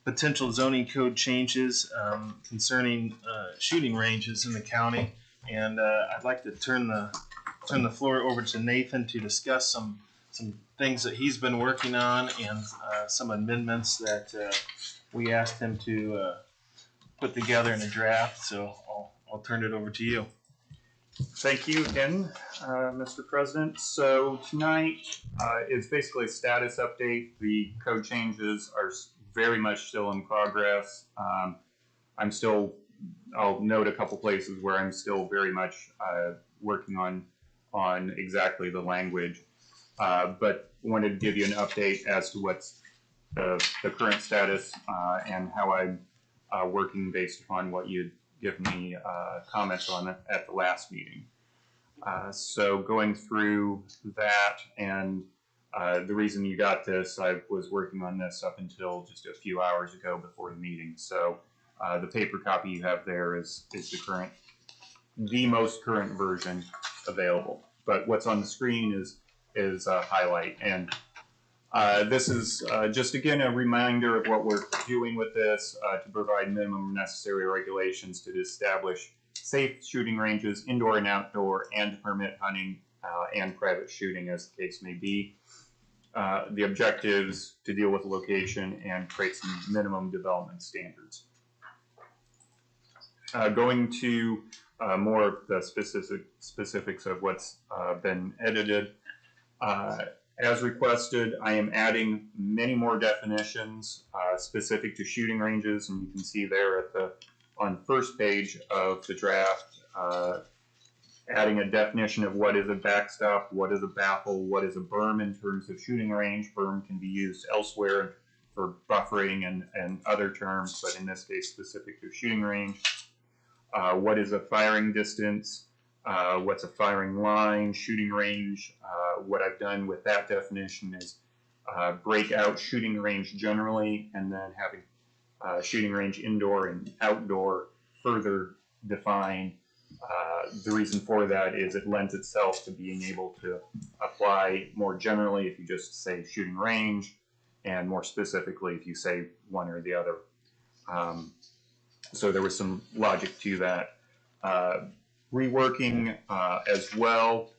potential zoning code changes concerning shooting ranges in the county, and I'd like to turn the turn the floor over to Nathan to discuss some things that he's been working on and some amendments that we asked him to put together in a draft. So I'll turn it over to you. Thank you again, Mr. President. So tonight is basically a status update. The code changes are very much still in progress. I'll note a couple places where I'm still very much working on exactly the language, but wanted to give you an update as to what's the current status and how I'm working based upon what you'd given me comments on at the last meeting. So going through that, and the reason you got this, I was working on this up until just a few hours ago before the meeting. So the paper copy you have there is the most current version available. But what's on the screen is a highlight. And this is just, again, a reminder of what we're doing with this to provide minimum necessary regulations to establish safe shooting ranges, indoor and outdoor, and to permit hunting and private shooting as the case may be. The objectives to deal with the location and create some minimum development standards. Going to more of the specifics of what's been edited. As requested, I am adding many more definitions specific to shooting ranges, and you can see there on first page of the draft, adding a definition of what is a backstop, what is a baffle, what is a berm in terms of shooting range. Berm can be used elsewhere for buffering and other terms, but in this case specific to shooting range. What is a firing distance? What's a firing line, shooting range? What I've done with that definition is break out shooting range generally, and then having shooting range indoor and outdoor further defined. The reason for that is it lends itself to being able to apply more generally if you just say shooting range, and more specifically if you say one or the other. So there was some logic to that. Reworking as well,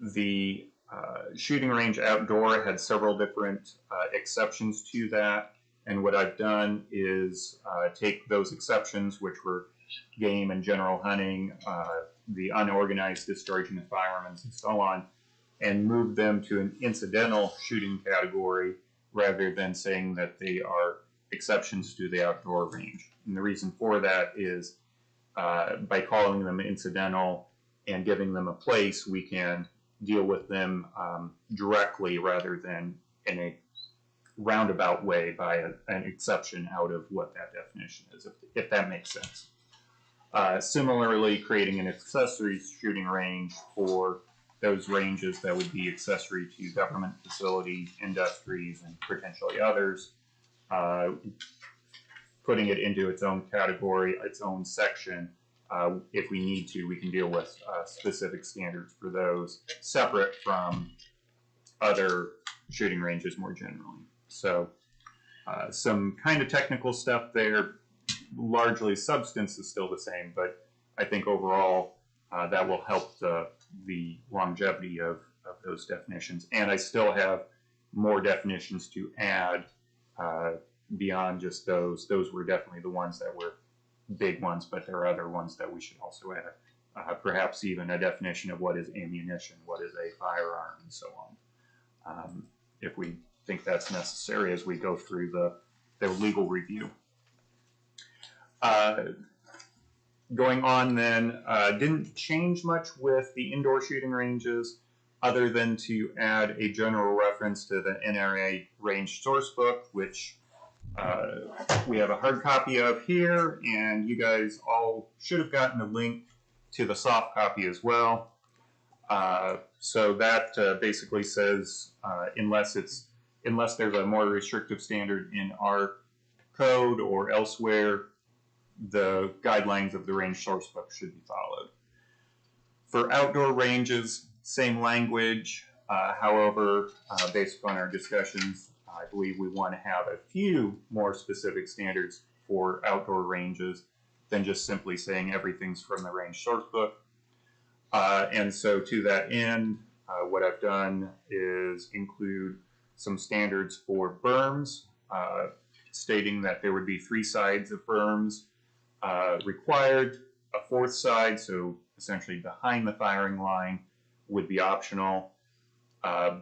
the shooting range outdoor had several different exceptions to that, and what I've done is take those exceptions, which were game and general hunting, the unorganized discharging of firearms, and so on, and move them to an incidental shooting category rather than saying that they are exceptions to the outdoor range. And the reason for that is by calling them incidental and giving them a place, we can deal with them directly rather than in a roundabout way by an exception out of what that definition is, if that makes sense. Similarly, creating an accessory shooting range for those ranges that would be accessory to government facilities, industries, and potentially others. Putting it into its own category, its own section. If we need to, we can deal with specific standards for those, separate from other shooting ranges more generally. So some kind of technical stuff there. Largely substance is still the same, but I think overall that will help the longevity of those definitions. And I still have more definitions to add beyond just those. Those were definitely the ones that were big ones, but there are other ones that we should also add. Perhaps even a definition of what is ammunition, what is a firearm, and so on. If we think that's necessary as we go through the legal review. Going on then, didn't change much with the indoor shooting ranges other than to add a general reference to the NRA range source book, which we have a hard copy of here, and you guys all should have gotten a link to the soft copy as well. So that basically says unless there's a more restrictive standard in our code or elsewhere, the guidelines of the range source book should be followed. For outdoor ranges, same language. However, based on our discussions, I believe we want to have a few more specific standards for outdoor ranges than just simply saying everything's from the range source book. And so to that end, what I've done is include some standards for berms, stating that there would be 3 sides of berms required, a 4th side, so essentially behind the firing line, would be optional.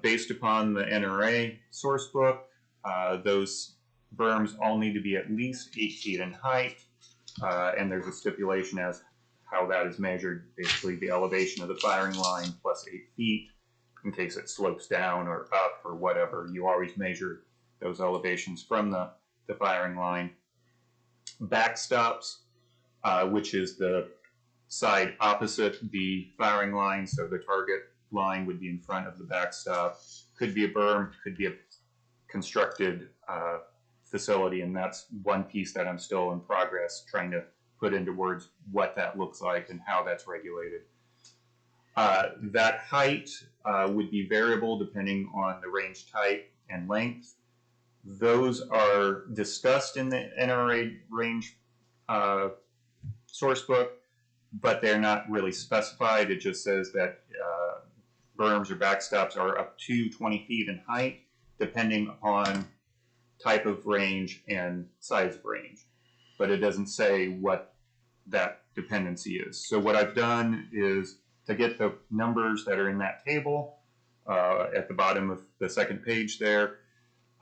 Based upon the NRA source book, those berms all need to be at least 8 feet in height, and there's a stipulation as how that is measured, basically the elevation of the firing line plus 8 feet. In case it slopes down or up or whatever, you always measure those elevations from the firing line. Backstops, which is the side opposite the firing line, so the target line would be in front of the backstop. Could be a berm, could be a constructed facility, and that's one piece that I'm still in progress trying to put into words what that looks like and how that's regulated. That height would be variable depending on the range type and length. Those are discussed in the NRA range source book, but they're not really specified. It just says that berms or backstops are up to 20 feet in height, depending upon type of range and size of range. But it doesn't say what that dependency is. So what I've done is to get the numbers that are in that table at the bottom of the second page there,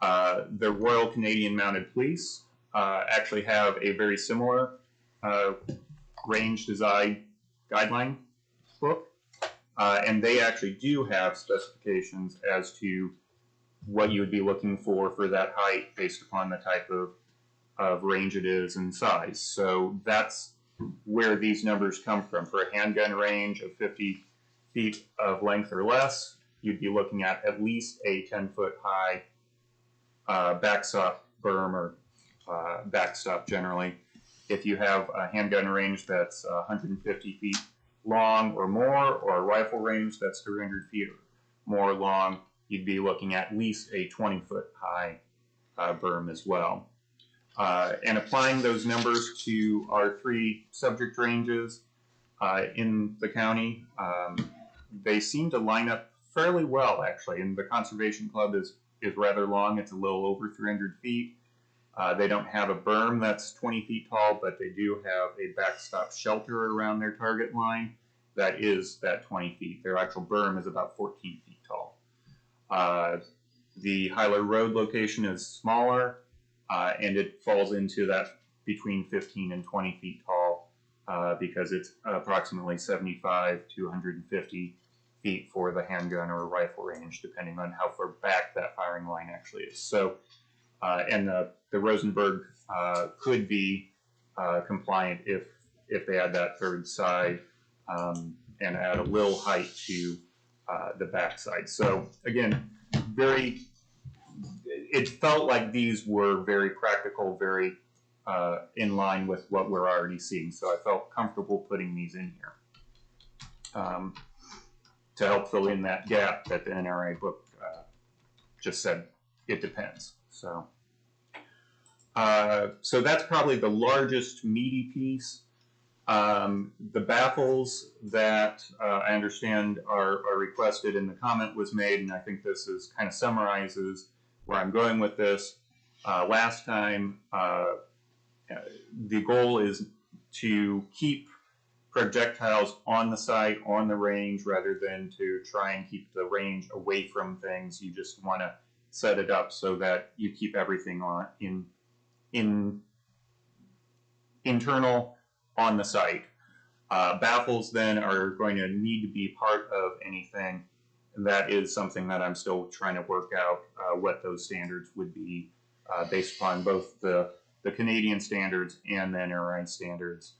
the Royal Canadian Mounted Police actually have a very similar range design guideline book, and they actually do have specifications as to what you would be looking for that height based upon the type of range it is and size. So that's where these numbers come from. For a handgun range of 50 feet of length or less, you'd be looking at least a 10-foot high backstop berm or backstop generally. If you have a handgun range that's 150 feet long or more, or a rifle range that's 300 feet or more long, you'd be looking at least a 20-foot high berm as well. And applying those numbers to our 3 subject ranges in the county, they seem to line up fairly well, actually. And the Conservation Club is rather long. It's a little over 300 feet. They don't have a berm that's 20 feet tall, but they do have a backstop shelter around their target line that is that 20 feet. Their actual berm is about 14 feet tall. The Harrold Road location is smaller, and it falls into that between 15 and 20 feet tall because it's approximately 75 to 150 feet for the handgun or rifle range, depending on how far back that firing line actually is. So, and the Rosenberg could be compliant if they add that 3rd side and add a little height to the backside. So again, it felt like these were very practical, very in line with what we're already seeing. So I felt comfortable putting these in here to help fill in that gap that the NRA book just said it depends. So, so that's probably the largest meaty piece. The baffles that I understand are requested and the comment was made, and I think this is kind of summarizes where I'm going with this. Last time, the goal is to keep projectiles on the site, on the range, rather than to try and keep the range away from things. You just want to set it up so that you keep everything on internal on the site. Baffles then are going to need to be part of anything. That is something that I'm still trying to work out what those standards would be based upon both the Canadian standards and the NRA standards.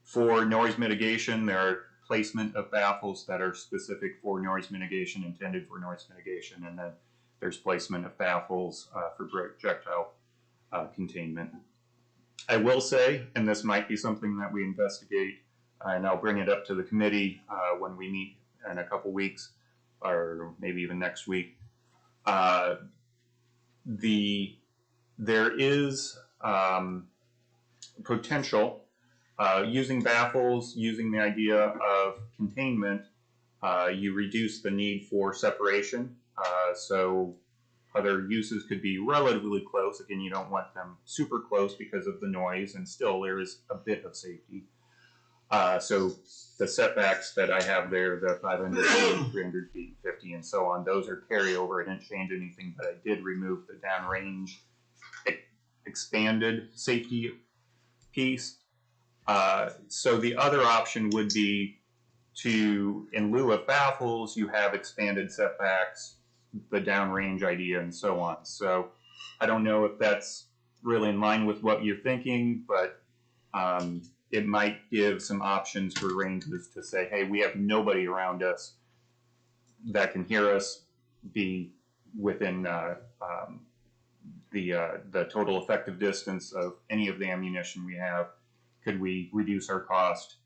For noise mitigation, there are placement of baffles that are specific for noise mitigation, intended for noise mitigation, and then there's placement of baffles for projectile containment. I will say, and this might be something that we investigate, and I'll bring it up to the committee when we meet in a couple weeks, or maybe even next week. There is potential Using baffles, using the idea of containment, you reduce the need for separation. So other uses could be relatively close. Again, you don't want them super close because of the noise, and still there is a bit of safety. So the setbacks that I have there, the 500 feet, 300 feet, 50, and so on, those are carryover. I didn't change anything, but I did remove the downrange expanded safety piece. So the other option would be to, in lieu of baffles, you have expanded setbacks, the downrange idea, and so on. So I don't know if that's really in line with what you're thinking, but it might give some options for rangers to say, hey, we have nobody around us that can hear us, be within the total effective distance of any of the ammunition we have. Could we reduce our cost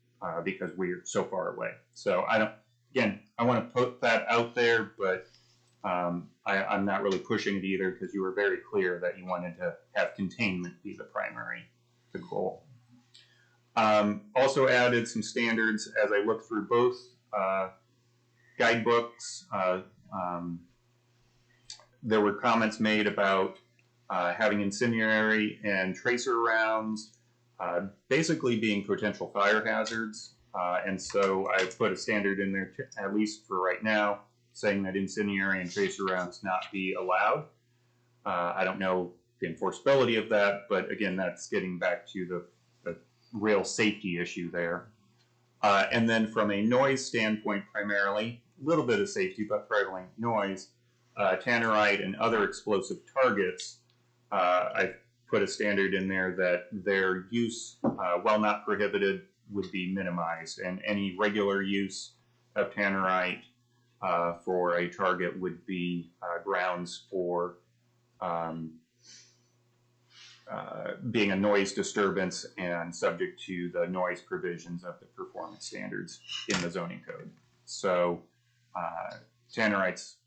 because we're so far away? So I want to put that out there, but I'm not really pushing it either, because you were very clear that you wanted to have containment be the primary goal. Also added some standards as I looked through both guidebooks. There were comments made about having incendiary and tracer rounds basically being potential fire hazards. And so I put a standard in there, at least for right now, saying that incendiary and tracer rounds not be allowed. I don't know the enforceability of that, but again, that's getting back to the real safety issue there. And then from a noise standpoint, primarily, a little bit of safety, but primarily noise, tannerite and other explosive targets, I've put a standard in there that their use, while not prohibited, would be minimized, and any regular use of tannerite for a target would be grounds for being a noise disturbance and subject to the noise provisions of the performance standards in the zoning code. So tannerite's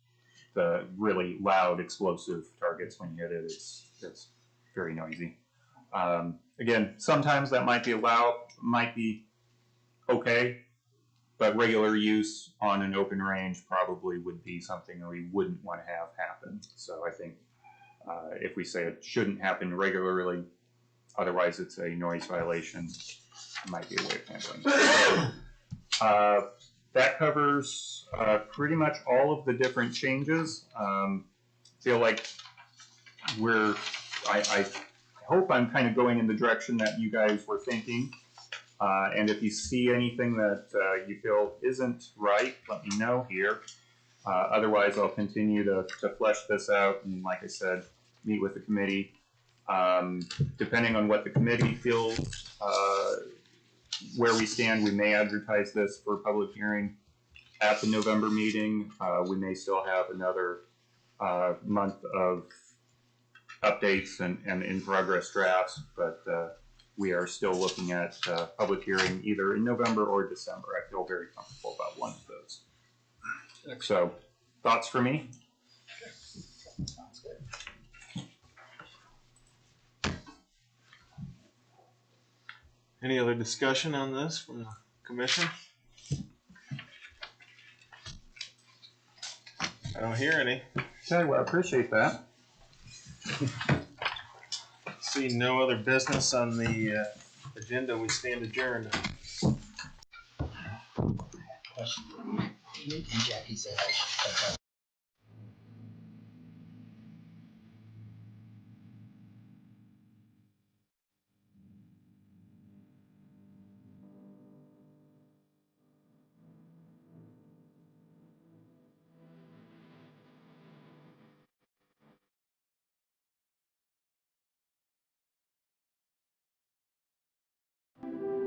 the really loud explosive targets. When you hit it, it's very noisy. Again, sometimes that might be allowed, might be okay, but regular use on an open range probably would be something that we wouldn't want to have happen. So I think if we say it shouldn't happen regularly, otherwise it's a noise violation, it might be a way of handling it. That covers pretty much all of the different changes. Feel like I hope I'm kind of going in the direction that you guys were thinking. And if you see anything that you feel isn't right, let me know here. Otherwise, I'll continue to flesh this out and, like I said, meet with the committee. Depending on what the committee feels, where we stand, we may advertise this for public hearing at the November meeting. We may still have another month of updates and in-progress drafts, but we are still looking at public hearing either in November or December. I feel very comfortable about one of those. Excellent. So, thoughts for me? Okay. Sounds good. Any other discussion on this from the commission? I don't hear any. Okay, well, I appreciate that. See no other business on the agenda. We stand adjourned. Question. And Jackie said I